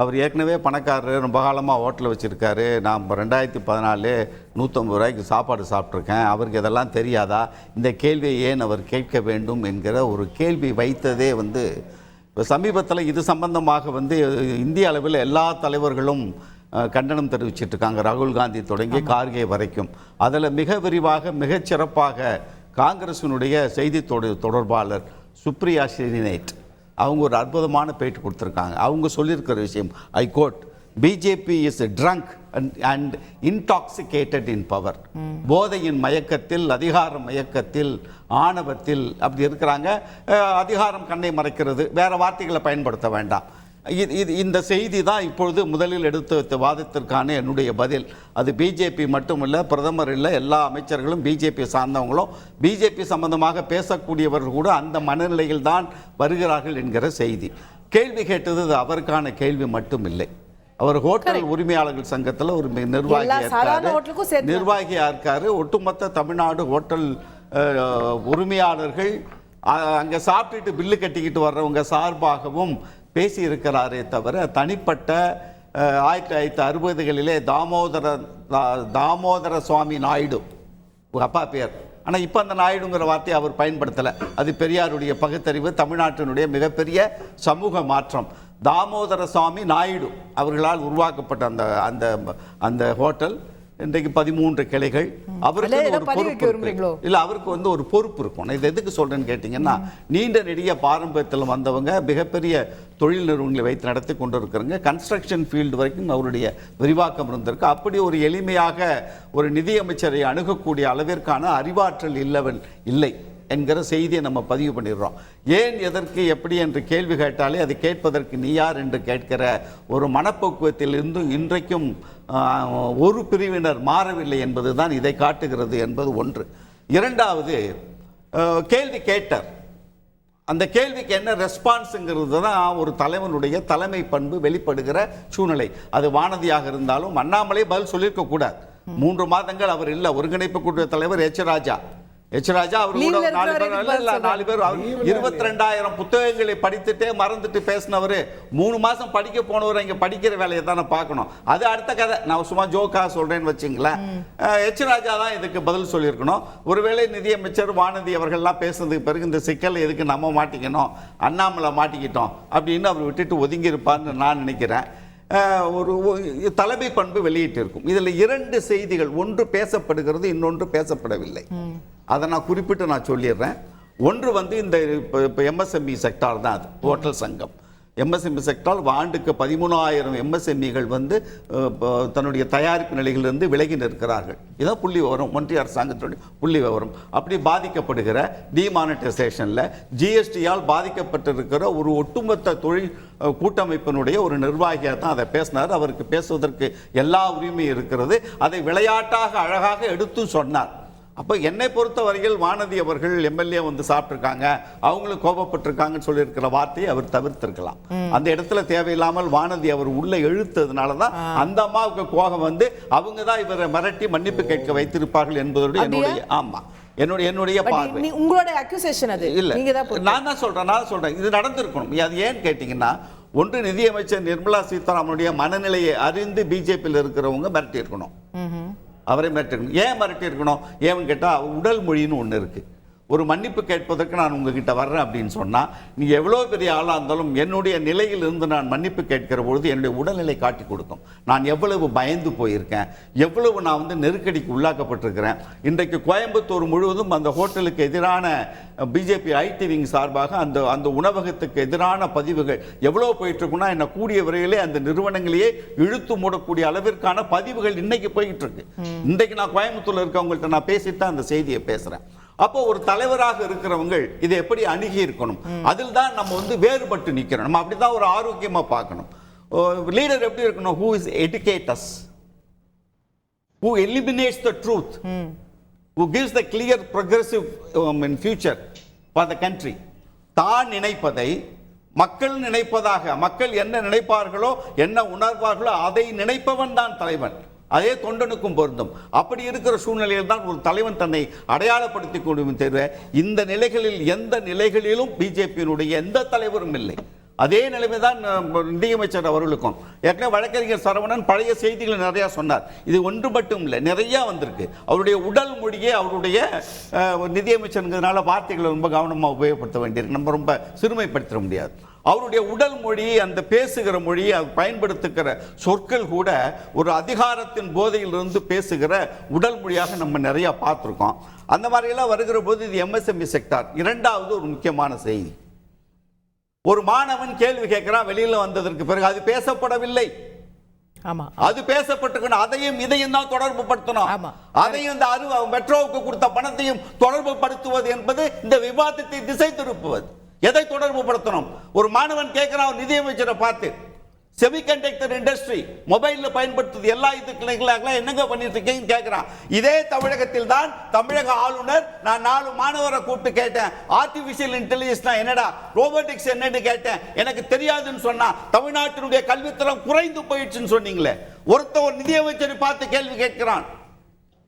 அவர் ஏற்கனவே பணக்காரர், ரொம்ப காலமாக ஹோட்டலில் வச்சுருக்காரு, நான் 2014 150 ரூபாய்க்கு சாப்பாடு சாப்பிட்ருக்கேன், அவருக்கு இதெல்லாம் தெரியாதா, இந்த கேள்வியை ஏன் அவர் கேட்க வேண்டும் என்கிற ஒரு கேள்வி வைத்ததே வந்து இப்போ சமீபத்தில் இது சம்பந்தமாக வந்து இந்திய அளவில் எல்லா தலைவர்களும் கண்டனம் தெரிவிச்சிட்டு இருக்காங்க. ராகுல் காந்தி தொடங்கி கார்கே வரைக்கும். அதில் மிக விரிவாக மிகச்சிறப்பாக காங்கிரஸினுடைய செய்தி தொடர்பாளர் சுப்ரியா ஸ்ரீநேத் அவங்க ஒரு அற்புதமான பேட்டி கொடுத்துருக்காங்க. அவங்க சொல்லியிருக்கிற விஷயம், I quote, BJP is drunk and intoxicated in power. போதையின் மயக்கத்தில், அதிகார மயக்கத்தில், ஆணவத்தில் அப்படி இருக்கிறாங்க. அதிகாரம் கண்ணை மறைக்கிறது, வேற வார்த்தைகளை பயன்படுத்த வேண்டாம். இந்த செய்தி தான் இப்பொழுது முதலில் எடுத்து வைத்த வாதத்திற்கான என்னுடைய பதில். அது பிஜேபி மட்டுமில்லை, பிரதமர் இல்லை, எல்லா அமைச்சர்களும் பிஜேபி சார்ந்தவங்களும் பிஜேபி சம்பந்தமாக பேசக்கூடியவர்கள் கூட அந்த மனநிலையில் தான் வருகிறார்கள் என்கிற செய்தி. கேள்வி கேட்டது அது அவருக்கான கேள்வி மட்டும் இல்லை. அவர் ஹோட்டல் உரிமையாளர்கள் சங்கத்தில் ஒரு நிர்வாகியா இருக்காரு. ஒட்டுமொத்த தமிழ்நாடு ஹோட்டல் உரிமையாளர்கள் அங்கே சாப்பிட்டுட்டு பில்லு கட்டிக்கிட்டு வர்றவங்க சார்பாகவும் பேசி இருக்கிறாரே தவிர தனிப்பட்ட 1960களிலே தாமோதர சுவாமி நாயுடு அப்பா பேர், ஆனால் இப்போ அந்த நாயுடுங்கிற வார்த்தையை அவர் பயன்படுத்தலை. அது பெரியாருடைய பகுத்தறிவு, தமிழ்நாட்டினுடைய மிகப்பெரிய சமூக மாற்றம். தாமோதர சுவாமி நாயுடு அவர்களால் உருவாக்கப்பட்ட அந்த அந்த ஹோட்டல் இன்றைக்கு 13 கிளைகள். அவருக்கு ஒரு பொறுப்பு இல்லை, அவருக்கு வந்து ஒரு பொறுப்பு இருக்கும். நான் இதை எதுக்கு சொல்றேன்னு கேட்டிங்கன்னா, நீண்ட நெடிய பாரம்பரியத்தில் வந்தவங்க, மிகப்பெரிய தொழில் நிறுவனங்களை வைத்து நடத்தி கொண்டு இருக்கிறவங்க, கன்ஸ்ட்ரக்ஷன் ஃபீல்டு வரைக்கும் அவருடைய விரிவாக்கம் இருந்திருக்கு. அப்படி ஒரு எளிமையாக ஒரு நிதியமைச்சரை அணுகக்கூடிய அளவிற்கான அறிவாற்றல் இல்லை என்கிற செய்தியை நம்ம பதிவு பண்ணிடுறோம். ஏன், எதற்கு, எப்படி என்று கேள்வி கேட்டாலே அது கேட்பதற்கு நீ யார் என்று கேட்கிற ஒரு மனப்பக்குவத்தில் இருந்து இன்றைக்கும் ஒரு பிரிவினர் மாறவில்லை என்பது தான் இதை காட்டுகிறது என்பது ஒன்று. இரண்டாவது, கேள்வி கேட்டார், அந்த கேள்விக்கு என்ன ரெஸ்பான்ஸுங்கிறது தான் ஒரு தலைவனுடைய தலைமை பண்பு வெளிப்படுகிற சூழ்நிலை. அது வானதியாக இருந்தாலும் அண்ணாமலை பதில் சொல்லியிருக்க கூடாது. 3 மாதங்கள் அவர் இல்லை. ஒருங்கிணைப்பு குழு தலைவர் எச் ராஜா அவர் கூட 4 பேர் 22,000 புத்தகங்களை படித்துட்டே மறந்துட்டு பேசினவர். 3 மாசம் படிக்க போனவர் இங்க படிக்கிற வேலையை தானே பார்க்கணும். அது அடுத்த கதை. நான் சும்மா ஜோக்கா சொல்றேன்னு வச்சுங்களேன். எச் ராஜா தான் இதுக்கு பதில் சொல்லியிருக்கணும். ஒருவேளை நிதியமைச்சர் வானதி அவர்கள்லாம் பேசுறதுக்கு பிறகு இந்த சிக்கல் எதுக்கு நம்ம மாட்டிக்கணும், அண்ணாமலை மாட்டிக்கிட்டோம் அப்படின்னு அவர் விட்டுட்டு ஒதுங்கி இருப்பார்னு நான் நினைக்கிறேன். ஒரு தலைமை பண்பு வெளியிட்டு இருக்கும். இதில் 2 செய்திகள், ஒன்று பேசப்படுகிறது, இன்னொன்று பேசப்படவில்லை. அதை நான் குறிப்பிட்டு நான் சொல்லிடுறேன். ஒன்று வந்து இந்த இப்போ எம்எஸ்எம்இ செக்டார் தான், அது ஹோட்டல் சங்கம். எம்எஸ்எம்இ செக்டார் ஆண்டுக்கு 13,000 எம்எஸ்எம்இகள் வந்து தன்னுடைய தயாரிப்பு நிலையிலிருந்து விலகி நிற்கிறார்கள். இதான் புள்ளி விவரம், ஒன்றிய அரசாங்கத்தினுடைய புள்ளி விவரம். அப்படி பாதிக்கப்படுகிற டிமானிட்டைசேஷனில் ஜிஎஸ்டியால் பாதிக்கப்பட்டிருக்கிற ஒரு ஒட்டுமொத்த தொழில் கூட்டமைப்பினுடைய ஒரு நிர்வாகியாக தான் அதை பேசினார். அவருக்கு பேசுவதற்கு எல்லா உரிமையும் இருக்கிறது. அதை விளையாட்டாக அழகாக எடுத்தும் சொன்னார். அப்போ என்னை பொறுத்த வரையில் வானதி அவர்கள் எம்எல்ஏ வந்து சாப்பிட்ருக்காங்க, அவங்களும் கோபப்பட்டிருக்காங்கன்னு சொல்லியிருக்கிற வார்த்தையை அவர் தவிர்த்திருக்கலாம். அந்த இடத்துல தேவையில்லாமல் வானதி அவர் உள்ள இழுத்ததுனால தான் அந்த அம்மாவுக்கு கோபம் வந்து அவங்க தான் இவரை மிரட்டி மன்னிப்பு கேட்க வைத்திருப்பார்கள் என்பதோடு என்னுடைய என்னுடைய பார்வை. உங்களோட அக்யூசேஷன் அது இல்ல, நீங்க தான் நான் சொல்றேன் இது நடந்திருக்கணும். அது ஏன்னு கேட்டீங்கன்னா, ஒன்று நிதியமைச்சர் நிர்மலா சீதாராமனுடைய மனநிலையை அறிந்து பிஜேபியில் இருக்கிறவங்க மிரட்டி இருக்கணும், அவரை மிரட்டி இருக்கணும். ஏன் மிரட்டி இருக்கணும்? ஏன்னு கேட்டா உடல் மொழின்னு ஒண்ணு இருக்கு. ஒரு மன்னிப்பு கேட்பதற்கு நான் உங்ககிட்ட வர்றேன் அப்படின்னு சொன்னால், நீங்கள் எவ்வளோ பெரிய ஆளாக இருந்தாலும் என்னுடைய நிலையிலிருந்து நான் மன்னிப்பு கேட்கிற பொழுது என்னுடைய உடல்நிலை காட்டி கொடுக்கும். நான் எவ்வளவு பயந்து போயிருக்கேன், எவ்வளவு நான் நெருக்கடிக்கு உள்ளாக்கப்பட்டிருக்கிறேன். இன்றைக்கு கோயம்புத்தூர் முழுவதும் அந்த ஹோட்டலுக்கு எதிரான பிஜேபி ஐடி விங் சார்பாக அந்த உணவகத்துக்கு எதிரான பதிவுகள் எவ்வளோ போயிட்டு இருக்குன்னா, என்ன கூடிய விரைவிலே அந்த நிறுவனங்களையே இழுத்து மூடக்கூடிய அளவிற்கான பதிவுகள் இன்னைக்கு போயிட்டு இருக்கு. இன்றைக்கு நான் கோயம்புத்தூர்ல இருக்கவங்கள்ட்ட நான் பேசிட்டு தான் அந்த செய்தியை பேசுறேன். அப்போ ஒரு தலைவராக இருக்கிறவங்க இதை எப்படி அணுகி இருக்கணும், அதில் தான் நம்ம வேறுபட்டு நிற்கிறோம். நம்ம அப்படிதான் ஒரு ஆரோக்கியமா பார்க்கணும். லீடர் எப்படி இருக்கணும்? who is educate us, who eliminates the truth, who gives the clear progressive in future for the country. தான் நினைப்பதை மக்கள் நினைப்பதாக, மக்கள் என்ன நினைப்பார்களோ என்ன உணர்வார்களோ அதை நினைப்பவன் தான் தலைவன். அதே தொண்டனுக்கும் பொருந்தும். அப்படி இருக்கிற சூழ்நிலையில் தான் ஒரு தலைவன் தன்னை அடையாளப்படுத்திக் கொள்ளும் தவிர இந்த நிலைகளில் எந்த நிலைகளிலும் பிஜேபியினுடைய எந்த தலைவரும் இல்லை. அதே நிலைமை தான் நிதியமைச்சர் அவர்களுக்கும். ஏற்கனவே வழக்கறிஞர் சரவணன் பழைய செய்திகளை நிறையா சொன்னார். இது ஒன்று மட்டும் இல்லை, நிறையா வந்திருக்கு. அவருடைய உடல் மொழியே அவருடைய நிதியமைச்சருங்கிறதுனால வார்த்தைகளை ரொம்ப கவனமாக உபயோகப்படுத்த வேண்டியிருக்கு. நம்ம ரொம்ப சிறுமைப்படுத்த முடியாது. அவருடைய உடல் மொழி, அந்த பேசுகிற மொழி, பயன்படுத்துகிற சொற்கள் கூட ஒரு அதிகாரத்தின் போதையிலிருந்து பேசுகிற உடல் மொழியாக நம்ம நிறைய பார்த்துருக்கோம். அந்த மாதிரியெல்லாம் வருகிற போது இது எம்எஸ்எம்இ செக்டார். இரண்டாவது ஒரு முக்கியமான செய்தி, ஒரு மாணவன் கேள்வி கேட்கிறான், வெளியில வந்ததற்கு பிறகு அது பேசப்படவில்லை. ஆமா, அது பேசப்பட்டிருக்கணும். அதையும் இதையும் தான் தொடர்பு படுத்தணும். அதையும் இந்த மெட்ரோவுக்கு கொடுத்த பணத்தையும் தொடர்பு படுத்துவது என்பது இந்த விவாதத்தை திசை திருப்புவது. எதை தொடர்பு படுத்தணும்? ஒரு மாணவன் கேட்கிறான் நிதியமைச்சரை பார்த்து, செமிகண்டக்டர் இண்டஸ்ட்ரி மொபைல்ல பயன்படுத்துது எல்லா இதுக்கு என்னங்க பண்ணிட்டு இருக்கீங்கன்னு கேட்கிறான். இதே தமிழகத்தில் தான் தமிழக ஆளுநர், நான் 4 மாணவரை கூப்பிட்டு கேட்டேன், ஆர்டிபிஷியல் இன்டெலிஜென்ஸ் என்னடா, ரோபோட்டிக்ஸ் என்னன்னு கேட்டேன், எனக்கு தெரியாதுன்னு சொன்னா. தமிழ்நாட்டினுடைய கல்வித்தரம் குறைந்து போயிடுச்சுன்னு சொன்னீங்களே. ஒரு நிதியமைச்சரை பார்த்து கேள்வி கேட்கிறான்,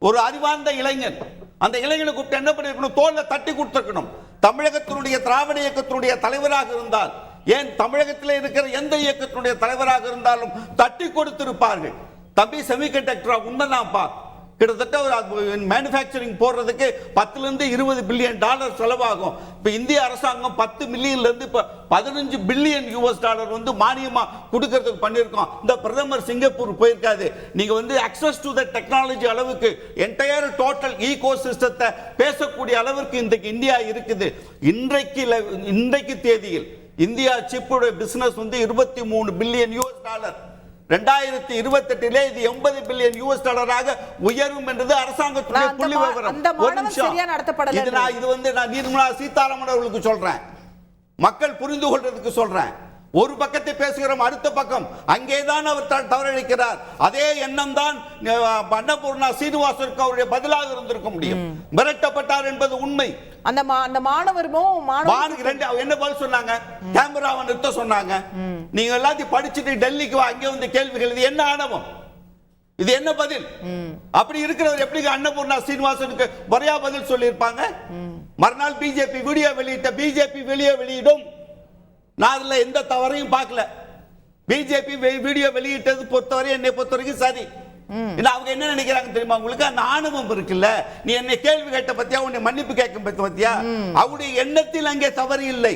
ஒரு அறிவார்ந்த இளைஞன். அந்த இளைஞனை கூப்பிட்டு என்ன பண்ணிருக்கணும்? தோல்ல தட்டி கொடுத்திருக்கணும். தமிழகத்தினுடைய திராவிட இயக்கத்தினுடைய தலைவராக இருந்தால், ஏன் தமிழகத்தில் இருக்கிற எந்த இயக்கத்தினுடைய தலைவராக இருந்தாலும் தட்டி கொடுத்திருப்பார்கள். தம்பி செமிகண்டக்டரா, உண்மைதான்ப்பா, கிட்டத்தட்ட ஒரு மேனுஃபேக்சரிங் போடுறதுக்கு 10 to 20 பில்லியன் டாலர் செலவாகும். இப்போ இந்திய அரசாங்கம் 10 மில்லியன்ல இருந்து இப்போ 15 பில்லியன் US மானியமா கொடுக்கறதுக்கு பண்ணியிருக்கோம். இந்த பிரதமர் சிங்கப்பூர் போயிருக்காது. நீங்க அக்சஸ் டு த டெக்னாலஜி அளவுக்கு என்டையர் டோட்டல் ஈகோ சிஸ்டத்தை பேசக்கூடிய அளவிற்கு இன்றைக்கு இந்தியா இருக்குது. இன்றைக்கு தேதியில் இந்தியா சிப்புடைய பிசினஸ் 23 பில்லியன் US. 2028 இது 80 பில்லியன் US உயரும் என்றது அரசாங்கத்துடைய புள்ளிவிவரம். இது நான் நிர்மலா சீதாராமன் அவர்களுக்கு சொல்றேன், மக்கள் புரிந்து கொள்றதுக்கு சொல்றேன். ஒரு பக்கத்தை பேசுகிறோம், அடுத்த பக்கம் அங்கேதான் அவர் தவறளிக்கிறார். அதே எண்ணம் தான் அன்னபூர்ணா சீனிவாசனுக்கு அவருடைய பதிலாக இருந்திருக்க முடியும். மிரட்டப்பட்டார் என்பது உண்மை. அந்த மாணவரும் என்ன பதில் சொன்னாங்க? கேமராவை நிறுத்த சொன்னாங்க. நீங்க எல்லாத்தையும் படிச்சுட்டு டெல்லிக்கு அங்கே கேள்விகள், இது என்ன ஆணவம், இது என்ன பதில்? அப்படி இருக்கிறவர் எப்படி அன்னபூர்ணா சீனிவாசனுக்கு வரையா பதில் சொல்லி இருப்பாங்க? மறுநாள் பிஜேபி வீடியோ வெளியிடும். நான் அதுல எந்த தவறையும் பார்க்கல. பிஜேபி வீடியோ வெளியிட்டது பொறுத்தவரை, என்னை பொறுத்தவரைக்கும் சரி. அவங்க என்ன நினைக்கிறாங்க தெரியுமா? உங்களுக்கு அந்த ஆணவம் இருக்குல்ல, நீ என்னை கேள்வி கேட்ட பத்தியா, உன்னை மன்னிப்பு கேட்க பத்தியா, அவருடைய எண்ணத்தில் அங்கே தவறு இல்லை.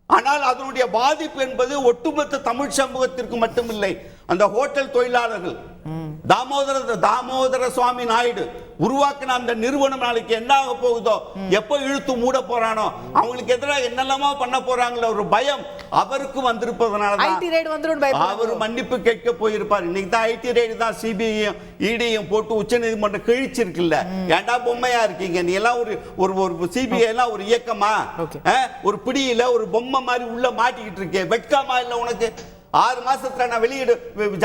ஆனால் அதனுடைய பாதிப்பு என்பது ஒட்டுமொத்த தமிழ் சமூகத்திற்கு மட்டுமில்லை. அந்த ஹோட்டல் தொழிலாளர்கள், தாமோதர சுவாமி நாயுடு உருவாக்கின அந்த நிறுவனம் நாளைக்கு என்ன ஆக போகுதோ, எப்ப இழுத்து மூட போறானோ, அவங்களுக்கு எதிராக என்னெல்லாமா பண்ண போறாங்களோ ஒரு பயம் அவருக்கு வந்திருப்பதனால அவர் மன்னிப்பு கேட்க போயிருப்பார். இன்னைக்கு தான் ஐடி ரைடு தான் சிபிஐயும் இடியும் போட்டு உச்ச நீதிமன்றம் கிழிச்சிருக்குல்ல. ஏண்டா பொம்மையா இருக்கீங்க நீ எல்லாம்? ஒரு சிபிஐ எல்லாம் ஒரு இயக்கமா? ஒரு பிடியில ஒரு பொம்மை மாதிரி உள்ள மாட்டிக்கிட்டு இருக்கே, வெட்கமா இல்ல உனக்கு? 6 மாசத்துல நான்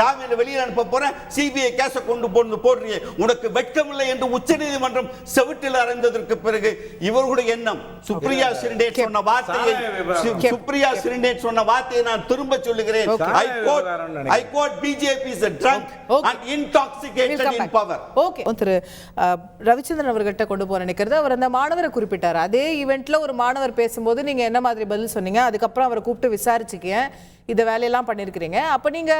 ஜாமீன் வெளியில அனுப்ப போறேன், சிபிஐ கேஸை கொண்டு போடுறீங்க, உனக்கு வெட்கமில்லை என்று உச்சநீதிமன்றம் செவிட்டில் அறைந்ததற்கு பிறகு இவர்களுடைய எண்ணம் சுப்ரியா சிரிண்டேட் சொன்ன வார்த்தையை நான் திரும்ப சொல்லுகிறேன். I quote BJP is a drunk and intoxicated in power. Okay, Thiru Ravichandran அவர்கிட்ட கொண்டு போற நினைக்கிறது. அவர் அந்த மாணவரை குறிப்பிட்டார். அதே ஈவெண்ட்ல ஒரு மாணவர் பேசும்போது நீங்க என்ன மாதிரி பதில் சொன்னீங்க? அதுக்கப்புறம் அவரை கூப்பிட்டு விசாரிச்சுக்கீங்க, இந்த வேலையெல்லாம் பண்ணிருக்கிறீங்க. அப்ப நீங்க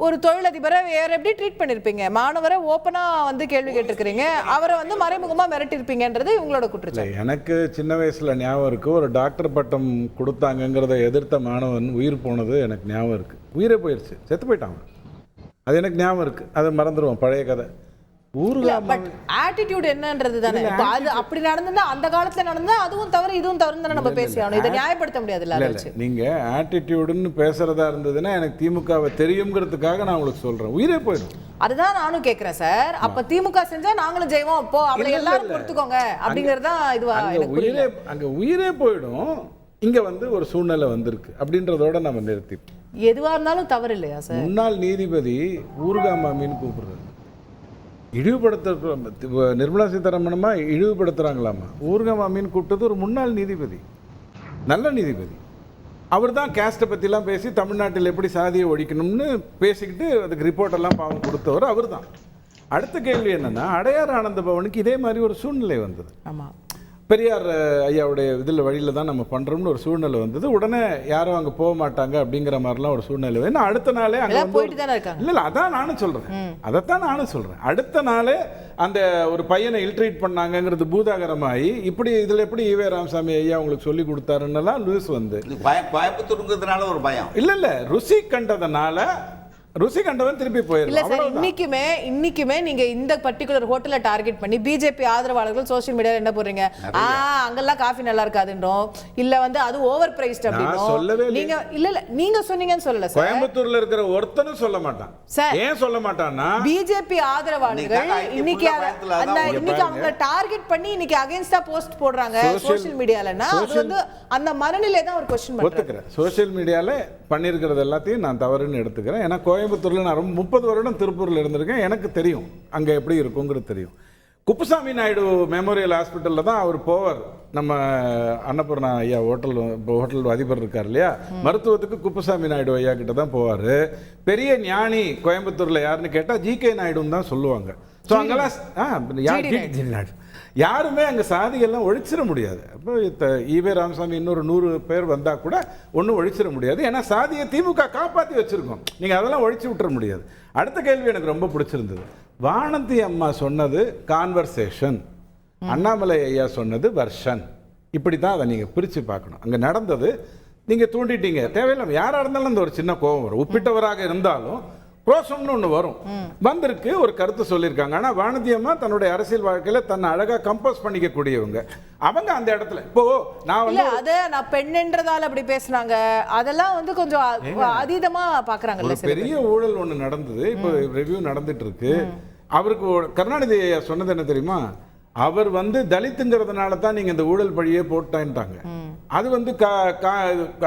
ஒரு தொழிலதிபரை வேற எப்படி ட்ரீட் பண்ணிருப்பீங்க? மாணவரை ஓப்பனா வந்து கேள்வி கேட்டிருக்கிறீங்க, அவரை வந்து மறைமுகமா மிரட்டிருப்பீங்கன்றது இவங்களோட குற்றச்சாட்டு. எனக்கு சின்ன வயசுல ஞாபகம் இருக்கு, ஒரு டாக்டர் பட்டம் கொடுத்தாங்கிறத எதிர்த்த மாணவன் உயிர் போனது எனக்கு ஞாபகம் இருக்கு. உயிரே போயிடுச்சு, செத்து போயிட்டாங்க. அது எனக்கு ஞாபகம் இருக்கு, அதை மறந்துடுவோம், பழைய கதை. பட் ஆட்டிடியூட் என்னன்றது தானே. அது அப்படி நடந்தா அந்த காலத்துல நடந்தா அதுவும் தவறு இதுவும் தவறு தானே நம்ம பேசியாகணும். இதை நியாயப்படுத்த முடியாது. நீங்க ஆட்டிடியூடுன்னு பேசுறதா இருந்ததுன்னா எனக்கு திமுகவை தெரியுங்கிறதுக்காக நான் உங்களுக்கு சொல்றேன், உயிரே போயிடும். அதுதான் நானும் கேட்கிறேன் சார். அப்ப திமுக செஞ்சா நாங்களும் ஜெயிவோம், அப்போ அவளை எல்லாரும் பொறுத்துக்கோங்க அப்படிங்கறதா இதுவா? அங்க உயிரே போயிடும். இங்க வந்து ஒரு சூழ்நிலை வந்திருக்கு அப்படின்றதோட நம்ம நிறுத்தி. எதுவா இருந்தாலும் தவறு இல்லையா சார்? முன்னாள் நீதிபதி ஊர்காமாமின்னு கூப்பிடுறாரு. இழிவுபடுத்த நிர்மலா சீதாராமனமா இழிவுபடுத்துறாங்களாமா? ஊர்காமாமின்னு கூப்பிட்டது ஒரு முன்னாள் நீதிபதி, நல்ல நீதிபதி. அவர் தான் கேஸ்ட்டை பற்றிலாம் பேசி தமிழ்நாட்டில் எப்படி சாதியை ஒழிக்கணும்னு பேசிக்கிட்டு அதுக்கு ரிப்போர்ட்டெல்லாம் பாவம் கொடுத்தவர் அவர் தான். அடுத்த கேள்வி என்னன்னா, அடையார் ஆனந்த பவனுக்கு இதே மாதிரி ஒரு சூழ்நிலை வந்தது. ஆமாம், பெரியார் ஐயாவுடைய இதில் வழியில் தான் நம்ம பண்ணுறோம்னு ஒரு சூழ்நிலை வந்தது. உடனே யாரும் அங்கே போக மாட்டாங்க அப்படிங்கிற மாதிரிலாம் ஒரு சூழ்நிலை வேணும். அடுத்த நாளே அங்கே போயிட்டு தானே இருக்காங்க. இல்லை, அதான் நானும் சொல்கிறேன், அதைத்தான் நானும் சொல்கிறேன். அடுத்த நாளே அந்த ஒரு பையனை இல்ட்ரீட் பண்ணாங்கங்கிறது பூதாகரமாகி இப்படி இதில் எப்படி ஈவே ராமசாமி ஐயா உங்களுக்கு சொல்லி கொடுத்தாருன்னெல்லாம் நியூஸ் வந்து கோயம்புத்தூருங்கிறதுனால ஒரு பயம் இல்லை, ருசி கண்டதுனால ருசி கண்டவன் திருப்பி போயிடலாம். இல்ல சார், இன்னைக்குமே நீங்க இந்த பர்టిక్యులர் ஹோட்டலை டார்கெட் பண்ணி பிஜேபி ஆதரவாளர்கள் சோஷியல் மீடியால என்ன போறீங்க, அங்கெல்லாம் காஃபி நல்லா இருக்காதுன்றோம், இல்ல வந்து அது ஓவர் பிரைஸ்ட் அப்படினோ நீங்க இல்ல நீங்க சொன்னீங்கன்னு சொல்லல சார். கோயம்புத்தூர்ல இருக்கிற ஒருத்தனும் சொல்ல மாட்டான். ஏன் சொல்ல மாட்டான்னா பிஜேபி ஆதரவாளர்கள் இன்னைக்கு அவங்க டார்கெட் பண்ணி இன்னைக்கு அகைன்ஸ்டா போஸ்ட் போடுறாங்க சோஷியல் மீடியாலனா, அது வந்து அந்த மனநிலை தான் ஒரு क्वेश्चन பண்றாங்க. சோஷியல் மீடியால பண்ணிருக்கிறது எல்லாத்தையும் நான் தவறுன்னு எடுத்துக்கிறேன். ஏன்னா கோயம்புத்தூர்ல நான் 30 வருடம் திருப்பூர்ல இருந்திருக்கேன், எனக்கு தெரியும் அங்க எப்படி இருக்குங்கிறது தெரியும். குப்புசாமி நாயுடு மெமோரியல் ஹாஸ்பிட்டல்ல தான் அவர் போவார். நம்ம அன்னபூர்ணா ஐயா ஹோட்டல் அதிபர் இருக்கார் இல்லையா, மருத்துவத்துக்கு குப்புசாமி நாயுடு ஐயா கிட்ட தான் போவார். பெரிய ஞானி கோயம்புத்தூர்ல யாருன்னு கேட்டால் ஜிகே நாயுடுன்னு தான் சொல்லுவாங்க. ஸோ அங்கெல்லாம் யாருமே அங்கே சாதிகள்லாம் ஒழிச்சிட முடியாது. அப்போ ஈவே ராமசாமி இன்னொரு 100 பேர் வந்தால் கூட ஒன்றும் ஒழிச்சிட முடியாது. ஏன்னா சாதியை திமுக காப்பாற்றி வச்சுருக்கோம், நீங்கள் அதெல்லாம் ஒழிச்சு விட்டுற முடியாது. அடுத்த கேள்வி எனக்கு ரொம்ப பிடிச்சிருந்தது. வானதி அம்மா சொன்னது கான்வர்சேஷன், அண்ணாமலை ஐயா சொன்னது வெர்ஷன். இப்படி தான் அதை நீங்கள் பிரித்து பார்க்கணும். அங்கே நடந்தது நீங்கள் தூண்டிட்டீங்க, தேவையில்லாமல் யாராக இருந்தாலும் அந்த ஒரு சின்ன கோபம் வரும். உப்பிட்டவராக இருந்தாலும் ரோஷம்னு ஒன்று வரும், வந்திருக்கு, ஒரு கருத்து சொல்லியிருக்காங்க. ஆனால் வானதி அம்மா தன்னுடைய அரசியல் வாழ்க்கையில் தன்னை அழகாக கம்போஸ் பண்ணிக்கக்கூடியவங்க. அவங்க அந்த இடத்துல இப்போ நான் பெண்ன்றதால அப்படி பேசுனாங்க, அதெல்லாம் வந்து கொஞ்சம் அதீதமா பார்க்குறாங்க. பெரிய ஊழல் ஒன்று நடந்தது, இப்போ ரிவ்யூ நடந்துட்டு இருக்கு. அவருக்கு கருணாநிதி சொன்னது என்ன தெரியுமா, அவர் வந்து தலித்துங்கிறதுனால தான் நீங்கள் இந்த ஊழல் பழியே போட்டான்ட்டாங்க. அது வந்து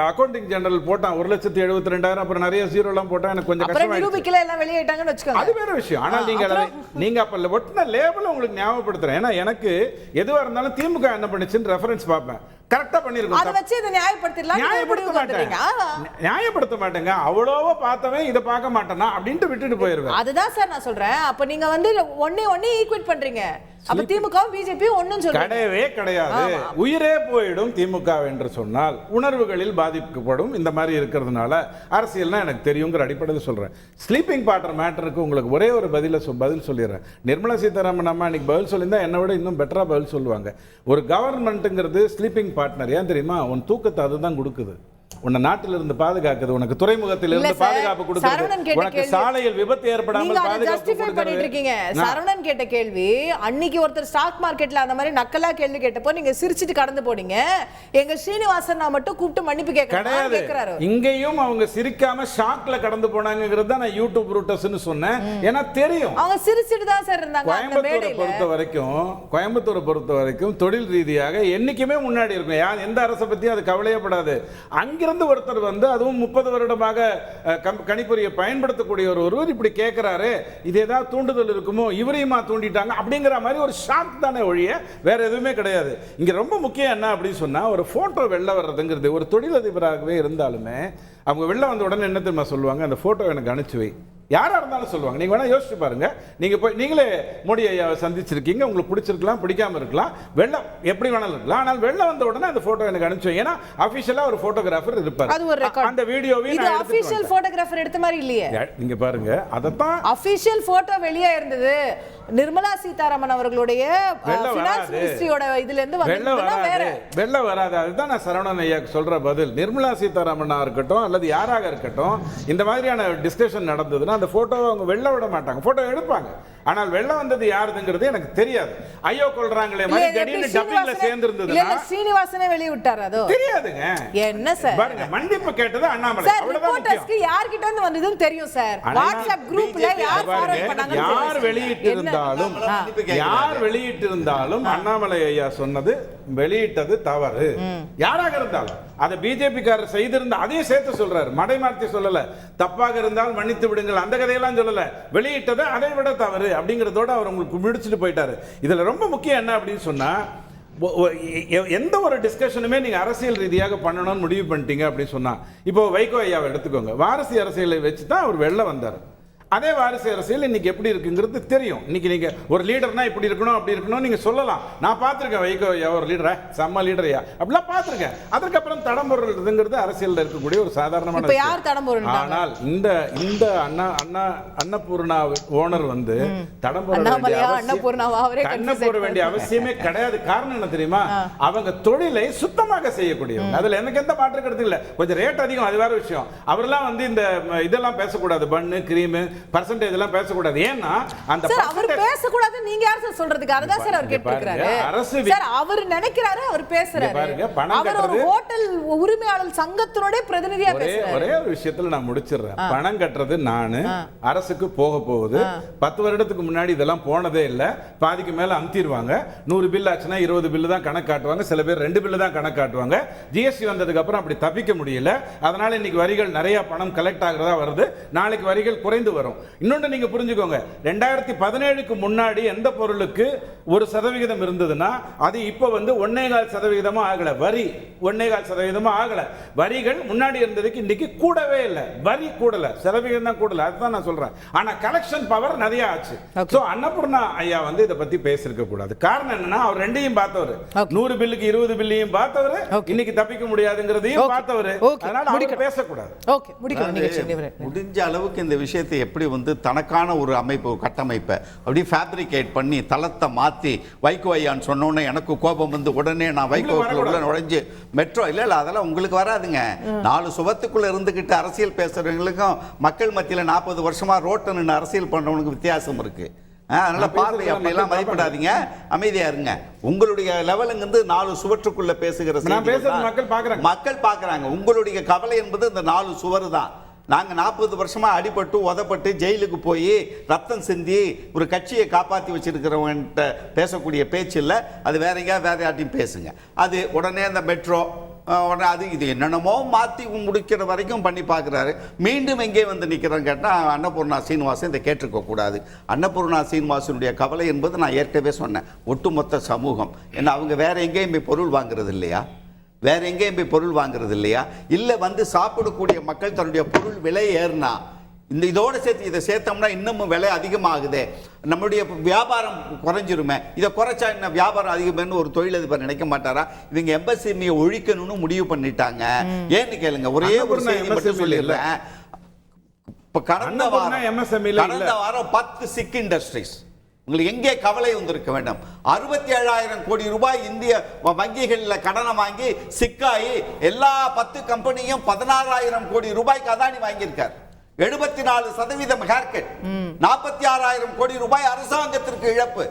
அக்கௌண்டிங் ஜெனரல் போட்டான் 1,72,000, அப்புறம் நிறைய ஜீரோலாம் போட்டான். எனக்கு கொஞ்சம் கஷ்டமாயிடுச்சு, அது வேற விஷயம். ஆனால் நீங்க அப்ப ஒட்டின லேபிள் உங்களுக்கு ஞாபகப்படுத்துறேன். ஏன்னா எனக்கு எதுவாக இருந்தாலும் திமுக என்ன பண்ணுச்சுன்னு ரெஃபரன்ஸ் பார்ப்பேன். கரெக்டா பண்ணிருக்கோம், நியாயப்படுத்த மாட்டேங்க. அவ்வளவோ பார்த்தவன் இதை பார்க்க மாட்டேனா அப்படின்ட்டு விட்டுட்டு போயிருவேன். அதுதான் சார் நான் சொல்றேன். அப்ப நீங்க வந்து ஒன்னே ஈக்குவேட் பண்றீங்க. அப்ப திமுக பிஜேபி ஒண்ணும் சொல்ல கிடையவே கிடையாது. உயிரே போயிடும் திமுக என்று சொன்னால் உணர்வுகளில் பாதிக்கப்படும். இந்த மாதிரி இருக்கிறதுனால அரசியல்னா எனக்கு தெரியுங்கிற அடிப்படையில் சொல்றேன். ஸ்லீப்பிங் பார்ட்னர் மேட்டருக்கு உங்களுக்கு ஒரே ஒரு பதில் சொல்லிடுறேன். நிர்மலா சீதாராமன் அம்மா இன்னைக்கு பதில் சொல்லியிருந்தா என்னை விட இன்னும் பெட்டரா பதில் சொல்லுவாங்க. ஒரு கவர்மெண்ட்டுங்கிறது ஸ்லீப்பிங் பார்ட்னர். ஏன் தெரியுமா, உன் தூக்கத்தை அதுதான் கொடுக்குது, உன்னை நாட்டில இருந்து பாதுகாக்குது, உனக்கு துறைமுகத்தில் இருந்து பாதுகாப்பு கொடுக்குது, உனக்கு சாலையில் விபத்து ஏற்படாமல் பாதுகாப்பு கொடுக்குது. சரவணன் கேட்ட கேள்வி, அன்னைக்கு ஒருத்தர் ஸ்டாக் மார்க்கெட்ல அந்த மாதிரி நக்கலா கேள்வி கேட்டப்போ நீங்க சிரிச்சிட்டு கடந்து போனீங்க. எங்க ஸ்ரீனிவாசன் மட்டும் கூப்பிட்டு மன்னிப்பு கேட்கறாரு. இங்கேயும் அவங்க சிரிக்காம ஷாக்ல கடந்து போனாங்கிறது தான் நான் யூடியூப் ரூட்டர்ஸ்னு சொன்னேன். ஏன்னா தெரியும் அவங்க சிரிச்சிட்டு தான் சார் இருந்தாங்க. கோயம்புத்தூரை பொறுத்த வரைக்கும் தொழில் ரீதியாக என்னைக்குமே முன்னாடி இருக்கும். எந்த அரசை பத்தியும் அது கவலையப்படாது. அங்கிற அங்கிருந்து ஒருத்தர் வந்து அதுவும் 30 வருடமாக கணிப்பொறியை பயன்படுத்தக்கூடிய ஒருவர் இப்படி கேட்கிறாரு, இது ஏதாவது தூண்டுதல் இருக்குமோ, இவரையுமா தூண்டிட்டாங்க அப்படிங்கிற மாதிரி ஒரு ஷாக் தானே ஒழிய வேற எதுவுமே கிடையாது. இங்க ரொம்ப முக்கியம் என்ன அப்படின்னு சொன்னா, ஒரு போட்டோ வெளில வர்றதுங்கிறது ஒரு தொழிலதிபராகவே இருந்தாலுமே அவங்க வெளில வந்த உடனே என்ன தெரியுமா சொல்லுவாங்க, அந்த போட்டோ எனக்கு அனுப்பிச்சு வை. யாரா இருந்தாலும் சொல்லுவாங்க. நீங்க வேணா யோசிச்சு பாருங்க. நீங்க போய் நீங்களே மோடி ஐயாவை சந்திச்சிருக்கீங்க, உங்களுக்கு பிடிச்சிருக்கலாம், பிடிக்காம இருக்கலாம், வெள்ளம் எப்படி வேணாலும் இருக்கலாம். ஆனால் வெள்ள வந்த உடனே அந்த போட்டோ எனக்கு அனுப்பிச்சு, ஏன்னா அபிஷியலா ஒரு போட்டோகிராஃபர் இருப்பார். அது ஒரு ரெக்கார்ட். அந்த வீடியோவை இது அபிஷியல் போட்டோகிராஃபர் எடுத்த மாதிரி இல்லையே. நீங்க பாருங்க, அதத்தான் அபிஷியல் போட்டோ வெளியே இருந்தது. நிர்மலா சீதாராமன் அவர்களுடைய ஃபினான்ஸ் மினிஸ்ட்ரியோட இதுல இருந்து வெள்ள வராது. அதுதான் நான் சரவணன் ஐயாக்கு சொல்ற பதில். நிர்மலா சீதாராமனா இருக்கட்டும் அல்லது யாராக இருக்கட்டும், இந்த மாதிரியான டிஸ்கஷன் நடந்ததுன்னா அந்த போட்டோவை அவங்க வெளில விட மாட்டாங்க, போட்டோ எடுப்பாங்க. ஆனால் வெளில வந்தது யாருதுங்கிறது எனக்கு தெரியாது. ஐயோ கொல்றாங்களே மாதிரி திடீர்னு டப்பிங்ல சேர்ந்து இருந்ததுன்னா ஸ்ரீனிவாசனே வெளிய விட்டாரு. அதோ தெரியாதுங்க. என்ன சார் பாருங்க, மன்னிப்பு கேட்டது அண்ணாமலை. அவ்வளவுதான் முக்கியம். யார் கிட்ட இருந்து வந்ததுன்னு தெரியும் சார். வாட்ஸ்அப் குரூப்ல யார் ஃபார்வர்ட் பண்ணாங்க, யார் வெளியிட்டிருந்தாலும் அண்ணாமலை ஐயா சொன்னது வெளியிட்டது தவறு. யாராக இருந்தாலும் அதை பிஜேபி காரர் செய்திருந்த அதையும் சேர்த்து சொல்றாரு, மடைமாற்றி சொல்லல. தப்பாக இருந்தால் மன்னித்து விடுங்கள் அந்த கதையெல்லாம் சொல்லல. வெளியிட்டது அதை விட தவறு அப்படிங்கறதோட அவர் உங்களுக்கு முடிச்சுட்டு போயிட்டாரு. இதுல ரொம்ப முக்கியம் என்ன அப்படின்னு சொன்னா, எந்த ஒரு டிஸ்கஷனுமே நீங்க அரசியல் ரீதியாக பண்ணணும்னு முடிவு பண்ணிட்டீங்க அப்படின்னு சொன்னா, இப்போ வைகோ ஐயாவை எடுத்துக்கோங்க. வாரிசு அரசியலை வச்சு தான் அவர் வெளில வந்தார். அதே வாரிசு அரசியல் இன்னைக்கு எப்படி இருக்குங்கிறது தெரியும். இன்னைக்கு நீங்க ஒரு லீடர்னா இப்படி இருக்கணும் அப்படி இருக்கணும் நீங்க சொல்லலாம். நான் பார்த்திருக்கேன் வைகோ ஐயா ஒரு லீடரா, செம்ம லீடரையா அப்படிலாம் பார்த்திருக்கேன். அதுக்கப்புறம் தடம் போடுறதுங்கிறது அரசியல் இருக்கக்கூடிய ஒரு சாதாரணமான. ஆனால் இந்த அன்னபூர்ணா ஓனர் வந்து தடம் போட வேண்டிய அவசியமே கிடையாது. காரணம் என்ன தெரியுமா, அவங்க தொழிலை சுத்தமாக செய்யக்கூடியவங்க. அதுல எனக்கு எந்த மாற்று கருத்து இல்லை. கொஞ்சம் ரேட் அதிகம், அது வேற விஷயம். அவரெல்லாம் வந்து இந்த இதெல்லாம் பேசக்கூடாது, பன்னு கிரீம் பர்சன்டேஜ் எல்லாம் பேசக்கூடாது. ஏன்னா அந்த அவர் பேசக்கூடாது. நீங்க யார் சார் சொல்றதுக்கு? அதுதான் சார் அவர் கேட்கிறாரு. சார் அவர் நினைக்கிறாரு, அவர் பேசுறாரு. பாருங்க, பணம் அவர் ஒரு ஹோட்டல் உரிமையாளர் சங்கத்தினோட பிரதிநிதியா பேசுறாரு. ஒரே ஒரு விஷயத்துல நான் முடிச்சிடுறேன். பணம் கட்டுறது நானு, அரசுக்கு போக போகுது. 10 வருடத்துக்கு முன்னாடி இதெல்லாம் போனதே இல்ல. பாதிக்கு மேல அமுத்திடுவாங்க. 100 பில் ஆச்சுன்னா 20 பில்லு தான் கணக்கு காட்டுவாங்க. சில பேர் 2 பில்லு தான் கணக்கு காட்டுவாங்க. ஜிஎஸ்டி வந்ததுக்கு அப்புறம் அப்படி தப்பிக்க முடியல. அதனால இன்னைக்கு வரிகள் நிறைய பணம் கலெக்ட் ஆகிறதா வருது. நாளைக்கு வரிகள் குறைந்து வரும். இன்னொன்று நீங்க புரிஞ்சுக்கோங்க, 2017க்கு முன்னாடி எந்த பொருளுக்கு 1% இருந்ததுன்னா அது இப்போ வந்து 1.25% ஆகல. வரி 1.25% ஆகல. வரிகள் முன்னாடி இருந்ததுக்கு இன்னைக்கு கூடவே இல்லை. வரி கூடல, சதவீதம் தான் கூடல. அதுதான் நான் சொல்றேன். ஆனா கலெக்ஷன் பவர் நிறைய ஆச்சு. சோ அன்னபூர்ணா ஐயா வந்து இதை பத்தி பேசிருக்க கூடாது. காரணம் என்னன்னா, அவர் ரெண்டையும் பார்த்தவர். 100 பில்லுக்கு 20 பில்லையும் பார்த்தவர், இன்னைக்கு தப்பிக்க முடியாதுங்கிறதையும் பார்த்தவர். அதனால அவர் பேசக்கூடாது. முடிஞ்ச அளவுக்கு இந்த விஷயத்தை எப்படி வந்து தனக்கான ஒரு அமைப்பு கட்டமைப்பை அப்படி ஃபேப்ரிகேட் பண்ணி தளத்தை மாற்றி வைகோ ஐயான்னு சொன்னோன்னே எனக்கு கோபம் வந்து உடனே நான் வைகோக்குள்ள உள்ள நுழைஞ்சு மெட்ரோ இல்லை அதெல்லாம் உங்களுக்கு வராதுங்க. 4 சுவத்துக்குள்ள இருந்துக்கிட்டு அரசியல் பேசுறவங்களுக்கும் மக்கள் மத்தியில் 40 வருஷமா ரோட்டை நின்று அரசியல் பண்றவங்களுக்கு வித்தியாசம் இருக்கு. அதனால பார்வை அப்படியெல்லாம் மதிப்பிடாதீங்க, அமைதியா இருங்க. உங்களுடைய லெவலுங்கிறது 4 சுவற்றுக்குள்ள பேசுகிற மக்கள் பார்க்கறாங்க. உங்களுடைய கவலை என்பது இந்த 4 சுவர் தான். நாங்கள் 40 வருஷமா அடிபட்டு உதப்பட்டு ஜெயிலுக்கு போய் ரத்தம் சிந்தி ஒரு கட்சியை காப்பாற்றி வச்சிருக்கிறவன்ட்ட பேசக்கூடிய பேச்சு இல்லை. அது வேற எங்கேயா வேற யார்ட்டையும் பேசுங்க. அது உடனே அந்த மெட்ரோ உடனே அது இது என்னென்னமோ மாற்றி முடிக்கிற வரைக்கும் பண்ணி பார்க்குறாரு. மீண்டும் எங்கே வந்து நிற்கிறேன்னு கேட்டால் அன்னபூர்ணா சீனிவாசன் இதை கேட்டிருக்க கூடாது. அன்னபூர்ணா சீனிவாசனுடைய கவலை என்பது நான் ஏற்கனவே சொன்னேன், ஒட்டுமொத்த சமூகம். ஏன்னா அவங்க வேற எங்கேயும் போய் பொருள் வாங்குறது இல்லையா, வேற எங்கேயும் போய் பொருள் வாங்குறது இல்லையா, இல்லை வந்து சாப்பிடக்கூடிய மக்கள் தன்னுடைய பொருள் விலை ஏறினா இதோட சேர்த்து இதை சேர்த்தோம்னா இன்னமும் விலை அதிகமாகுது, நம்மளுடைய வியாபாரம் குறைஞ்சிருமே, இதை குறைச்சா என்ன வியாபாரம் அதிகம்னு ஒரு தொழிலதிபர் நினைக்க மாட்டாரா? இவங்க எம்எஸ்எம்இ ஒழிக்கணும்னு முடிவு பண்ணிட்டாங்க. ஏன்னு கேளுங்க, ஒரே ஒரு செய்தி மட்டும் சொல்லிடுறேன். இப்ப கடந்த வாரம் 10 சிக் இண்டஸ்ட்ரீஸ், உங்களுக்கு எங்கே கவலை வந்திருக்க வேண்டும். 67,000 கோடி ரூபாய் இந்திய வங்கிகளில் கடனை வாங்கி சிக்காயி எல்லா 10 கம்பெனியும் 16,000 கோடி ரூபாய்க்கு அதானி வாங்கியிருக்கார். 74% ஹேர்கட், 46,000 கோடி ரூபாய் அரசாங்கத்திற்கு இழப்பு.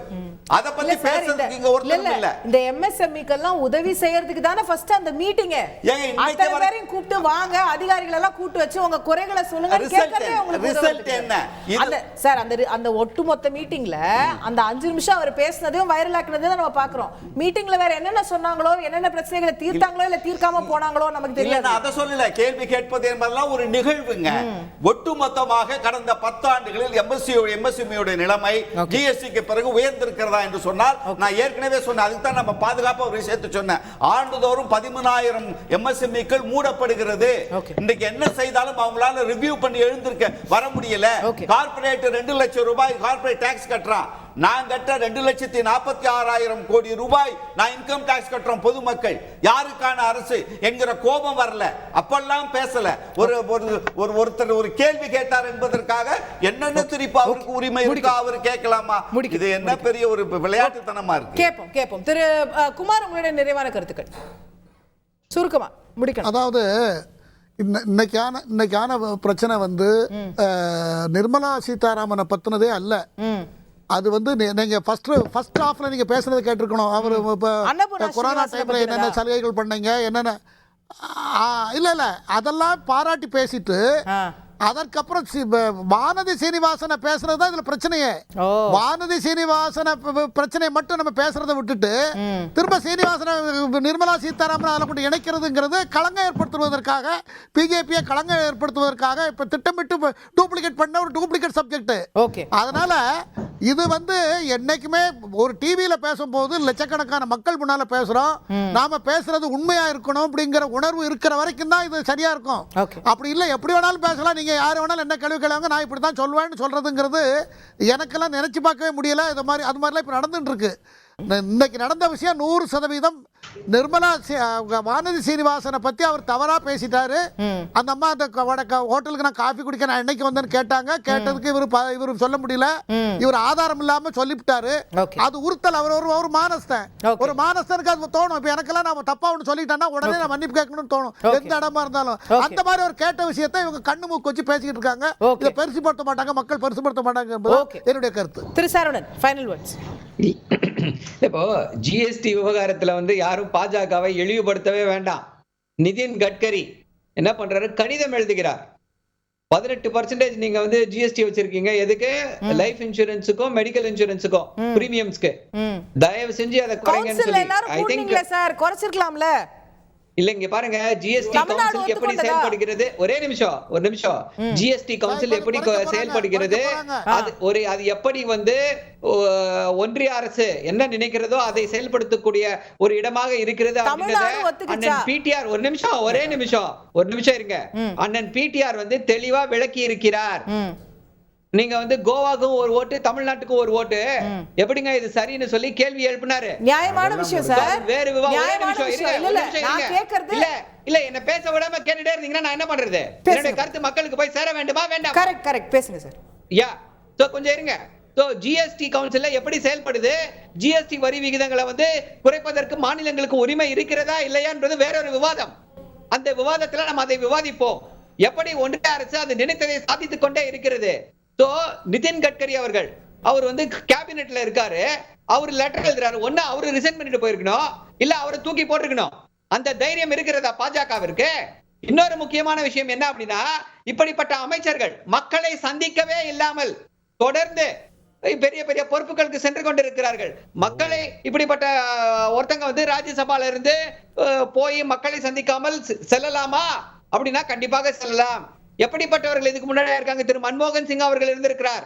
அத பத்தி பேசுறதுக்கு இங்க ஒருத்தரும் இல்ல. இந்த எம்எஸ்எம்இக்கெல்லாம் உதவி செய்யறதுக்கு தானே ஃபர்ஸ்ட் அந்த மீட்டிங். அத்தனை பேரையும் கூப்பிட்டு வாங்க, அதிகாரிகள் எல்லாம் கூப்பிட்டு வச்சு உங்க குறைகளை சொல்லுங்க கேட்கறதே உங்களுக்கு ரிசல்ட் என்ன? அந்த சார் அந்த ஒட்டுமொத்த மீட்டிங்ல அந்த 5 நிமிஷம் அவர் பேசினதையும் வைரல் ஆக்குனதையும் நம்ம பாக்குறோம். மீட்டிங்ல வேற என்னென்ன சொன்னாங்களோ, என்னென்ன பிரச்சனைகளை தீர்த்தாங்களோ இல்ல தீர்க்காம போனாங்களோ நமக்கு தெரியல. நான் அத சொல்லல. கேள்வி கேட்பது என்பதெல்லாம் ஒரு நிகழ்வுங்க. ஒட்டுமொத்தமாக கடந்த 10 ஆண்டுகளில் எம்எஸ்எம்இ நிலைமை ஜிஎஸ்டிக்கு பிறகு உயர்ந்திருக்கிறதா என்று சொன்னால், நான் ஏற்கனவே சொன்னேன், அதுக்கு தான் நம்ம பாதுகாப்பு ஒரு விஷயத்தை சொன்னேன். ஆண்டுதோறும் 13,000 எம்எஸ்எம்இக்கள் மூடப்படுகிறது. இன்னைக்கு என்ன செய்தாலும் அவங்களால ரிவ்யூ பண்ணி எழுந்திருக்க வர முடியல. கார்ப்பரேட் 2 லட்சம் ரூபாய் கார்ப்பரேட் டாக்ஸ் கட்டுறான். நான் கட்ட 2,46,000 கோடி ரூபாய் நான் இன்கம் டாக்ஸ் கட்டுறோம் பொதுமக்கள். யாருக்கான அரசு என்கிற கோபம் வரல. அப்பெல்லாம் பேசல. ஒருத்தர் ஒரு கேள்வி கேட்டார் என்பதற்காக என்னென்ன திருப்பி அவருக்கு உரிமை இருக்கா அவர் கேட்கலாமா? இது என்ன பெரிய ஒரு விளையாட்டுத்தனமா இருக்கு. கேட்போம். திரு குமார், உங்களுடைய நிறைவான கருத்துக்கள் சுருக்கமா முடிக்கணும். அதாவது இன்னைக்கான பிரச்சனை வந்து நிர்மலா சீதாராமனை பத்தினதே அல்ல. அது வந்து நீங்க ஃபர்ஸ்ட் ஹாஃப்ல நீங்க பேசுறது கேட்டிருக்கணும். அவர் கொரோனா டைம்ல என்னென்ன சலுகைகள் பண்ணீங்க, என்னென்ன இல்ல அதெல்லாம் பாராட்டி பேசிட்டு அதற்கப்புறம் வானதி சீனிவாசனை பேசுறது தான் இதுல பிரச்சனையே. வானதி சீனிவாசன பிரச்சனையை மட்டும் நம்ம பேசுறதை விட்டுட்டு திரும்ப சீனிவாசன நிர்மலா சீதாராமன் அதில் கொண்டு இணைக்கிறதுங்கிறது களங்கம் ஏற்படுத்துவதற்காக, பிஜேபியை களங்கம் ஏற்படுத்துவதற்காக இப்ப திட்டமிட்டு டூப்ளிகேட் பண்ண ஒரு டூப்ளிகேட் சப்ஜெக்ட். அதனால இது வந்து என்னைக்குமே ஒரு டிவியில பேசும்போது லட்சக்கணக்கான மக்கள் முன்னால பேசுறோம், நாம பேசுறது உண்மையா இருக்கணும் அப்படிங்கிற உணர்வு இருக்கிற வரைக்கும் தான் இது சரியா இருக்கும். அப்படி இல்லை எப்படி வேணாலும் பேசலாம், நீங்க யாரு வேணாலும் என்ன கேள்வி கேளுங்க, நான் இப்படி தான் சொல்வேன்னு சொல்றதுங்கிறது எனக்கெல்லாம் நினைச்சு பார்க்கவே முடியல. இது மாதிரி அது மாதிரிலாம் இப்போ நடந்துட்டு இருக்கு. இன்னைக்கு நடந்த விஷயம் 100% நிர்மலா வானதி சீனிவாசனை பத்தி அவர் தவறா பேசிட்டாரு. அந்த அம்மா அந்த ஹோட்டலுக்கு நான் காஃபி குடிக்க நான் என்னைக்கு வந்தேன்னு கேட்டாங்க. கேட்டதுக்கு இவரு சொல்ல முடியல, இவர் ஆதாரம் இல்லாம சொல்லிவிட்டாரு. அது உறுத்தல். அவர் ஒரு மானஸ்தன். ஒரு மானஸ்தனுக்கு அது தோணும். இப்ப எனக்கெல்லாம் நான் தப்பா ஒன்று சொல்லிட்டேன்னா உடனே நான் மன்னிப்பு கேட்கணும்னு தோணும், எந்த இடமா இருந்தாலும். அந்த மாதிரி ஒரு கேட்ட விஷயத்தை இவங்க கண்ணு மூக்கு வச்சு பேசிக்கிட்டு இருக்காங்க. இதை பெருசுபடுத்த மாட்டாங்க, மக்கள் பெருசுபடுத்த மாட்டாங்க என்பது என்னுடைய கருத்து. திரு சரவணன், ஃபைனல் வேர்ட்ஸ். இப்போ ஜிஎஸ்டி விவகாரத்துல வந்து யாரும் பாஜகவை இழிவுபடுத்தவே வேண்டாம். நிதின் கட்கரி என்ன பண்றாரு, கடிதம் எழுதுகிறார். 18% நீங்க வந்து ஜிஎஸ்டி வச்சிருக்கீங்க, எதுக்கு? லைஃப் இன்சூரன்ஸுக்கும் மெடிக்கல் இன்சூரன்ஸுக்கும் பிரீமியம்ஸ்க்கு. தயவு செஞ்சு அதை குறைங்கன்னு சொல்லி ஐ திங்க் சார் குறைச்சிருக்கலாம்ல. இல்ல இங்க பாருங்க, ஜிஎஸ்டி கவுன்சில் எப்படி செயல்படுகிறது, ஒரு நிமிஷம் ஜிஎஸ்டி கவுன்சில் எப்படி செயல்படுகிறது, அது எப்படி வந்து ஒன்றிய அரசு என்ன நினைக்கிறதோ அதை செயல்படுத்தக்கூடிய ஒரு இடமாக இருக்கிறது அப்படின்றத அண்ணன் பிடிஆர் ஒரே நிமிஷம் இருங்க. அண்ணன் பிடிஆர் வந்து தெளிவா விளக்கி இருக்கிறார். நீங்க வந்து கோவாக்கும் ஒரு ஓட்டு, தமிழ்நாட்டுக்கும் ஒரு ஓட்டு, எப்படிங்க இது சரின்னு சொல்லி கேள்வி எழுப்பினாரு. நியாயமான விஷயம் சார். வேறு இல்ல என்ன பேச விடாம கேட்டுட்டே இருந்தீங்கன்னா நான் என்ன பண்றது? என்னுடைய கருத்து மக்களுக்கு போய் சேர வேண்டுமா வேண்டாம்? கரெக்ட் பேசுங்க சார். கொஞ்சம் இருங்க. ஜிஎஸ்டி கவுன்சில் எப்படி செயல்படுது, ஜிஎஸ்டி வரி விகிதங்களை வந்து குறைப்பதற்கு மாநிலங்களுக்கு உரிமை இருக்கிறதா இல்லையா என்பது வேறொரு விவாதம். அந்த விவாதத்துல நம்ம அதை விவாதிப்போம். எப்படி ஒன்றிய அரசு அது நினைத்ததை சாதித்துக் கொண்டே இருக்கிறது. நிதின் கட்கரி அவர் வந்து கேபினெட்ல இருக்காரு, அவர் லெட்டர் எழுதுறாரு. ஒண்ணு அவரு ரிசைன் பண்ணிட்டு போயிருக்கணும், இல்ல அவரை தூக்கி போட்டிருக்கணும். அந்த தைரியம் இருக்கிறதா பாஜகவிற்கு? இன்னொரு முக்கியமான விஷயம் என்ன அப்படின்னா, இப்படிப்பட்ட அமைச்சர்கள் மக்களை சந்திக்கவே இல்லாமல் தொடர்ந்து பெரிய பெரிய பொறுப்புகளுக்கு சென்று கொண்டிருக்கிறார்கள். மக்களை இப்படிப்பட்ட ஒருத்தங்க வந்து ராஜ்யசபால இருந்து போய் மக்களை சந்திக்காமல் செல்லலாமா அப்படின்னா கண்டிப்பாக செல்லலாம். எப்படிப்பட்டவர்கள் இதுக்கு முன்னாடி இருக்காங்க? திரு மன்மோகன் சிங் அவர்கள் இருந்திருக்கிறார்.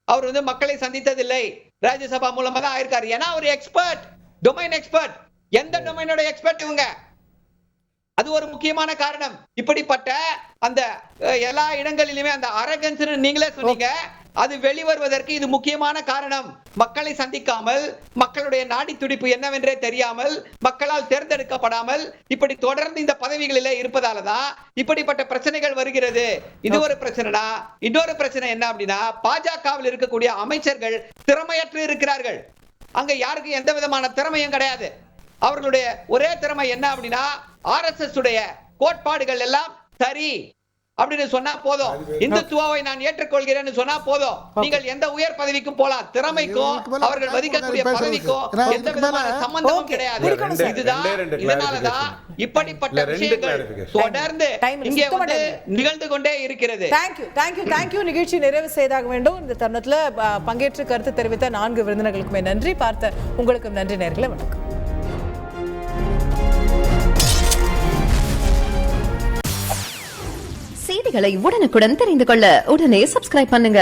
அவர் வந்து மக்களை சந்தித்ததில்லை, ராஜ்யசபா மூலமா தான் ஆயிருக்காரு. ஏன்னா ஒரு எக்ஸ்பர்ட், டொமைன் எக்ஸ்பர்ட். எந்த டொமைனோட எக்ஸ்பர்ட் இவங்க? அது ஒரு முக்கியமான காரணம். இப்படிப்பட்ட அந்த எல்லா இடங்களிலுமே அந்த அரகன்ஸ் நீங்களே சொன்னீங்க, அது வெளிவருவதற்கு இது முக்கியமான காரணம். மக்களை சந்திக்காமல், மக்களுடைய நாடி துடிப்பு என்னவென்றே தெரியாமல், மக்களால் தேர்ந்தெடுக்கப்படாமல் இப்படி தொடர்ந்து இந்த பதவிகளிலே இருப்பதாலதான் இப்படிப்பட்ட பிரச்சனைகள் வருகிறது. இது ஒரு பிரச்சனைனா, இன்னொரு பிரச்சனை என்ன அப்படின்னா, பாஜகவில் இருக்கக்கூடிய அமைச்சர்கள் திறமையற்று இருக்கிறார்கள். அங்க யாருக்கு எந்த விதமான திறமையும் கிடையாது. அவர்களுடைய ஒரே திறமை என்ன அப்படின்னா, RSS உடைய கோட்பாடுகள் எல்லாம் சரி, அப்படின்னு சொன்னா போதும், இந்துத்துவாவை நான் ஏற்றுக்கொள்கிறேன்னு சொன்னா போதும், நீங்கள் எந்த உயர் பதவிக்கும் போலாம். திறமைக்கும் அவர்கள் மதிக்கக்கூடிய பதவிக்கும் எந்த விதமான சம்பந்தமும் கிடையாது. இதுதான், இதனாலதான் இப்படிப்பட்ட விஷயங்கள் தொடர்ந்து இங்கே வந்து நிகழ்ந்து கொண்டே இருக்கிறது. தேங்க்யூ. நிகழ்ச்சி நிறைவு செய்தாக வேண்டும். இந்த தருணத்துல பங்கேற்று கருத்து தெரிவித்த 4 விருந்தினர்களுக்குமே நன்றி. பார்த்த உங்களுக்கும் நன்றி நேயர்களே. வணக்கம். செய்திகளை உடனுக்குடன் தெரிந்து கொள்ள உடனே சப்ஸ்கிரைப் பண்ணுங்க.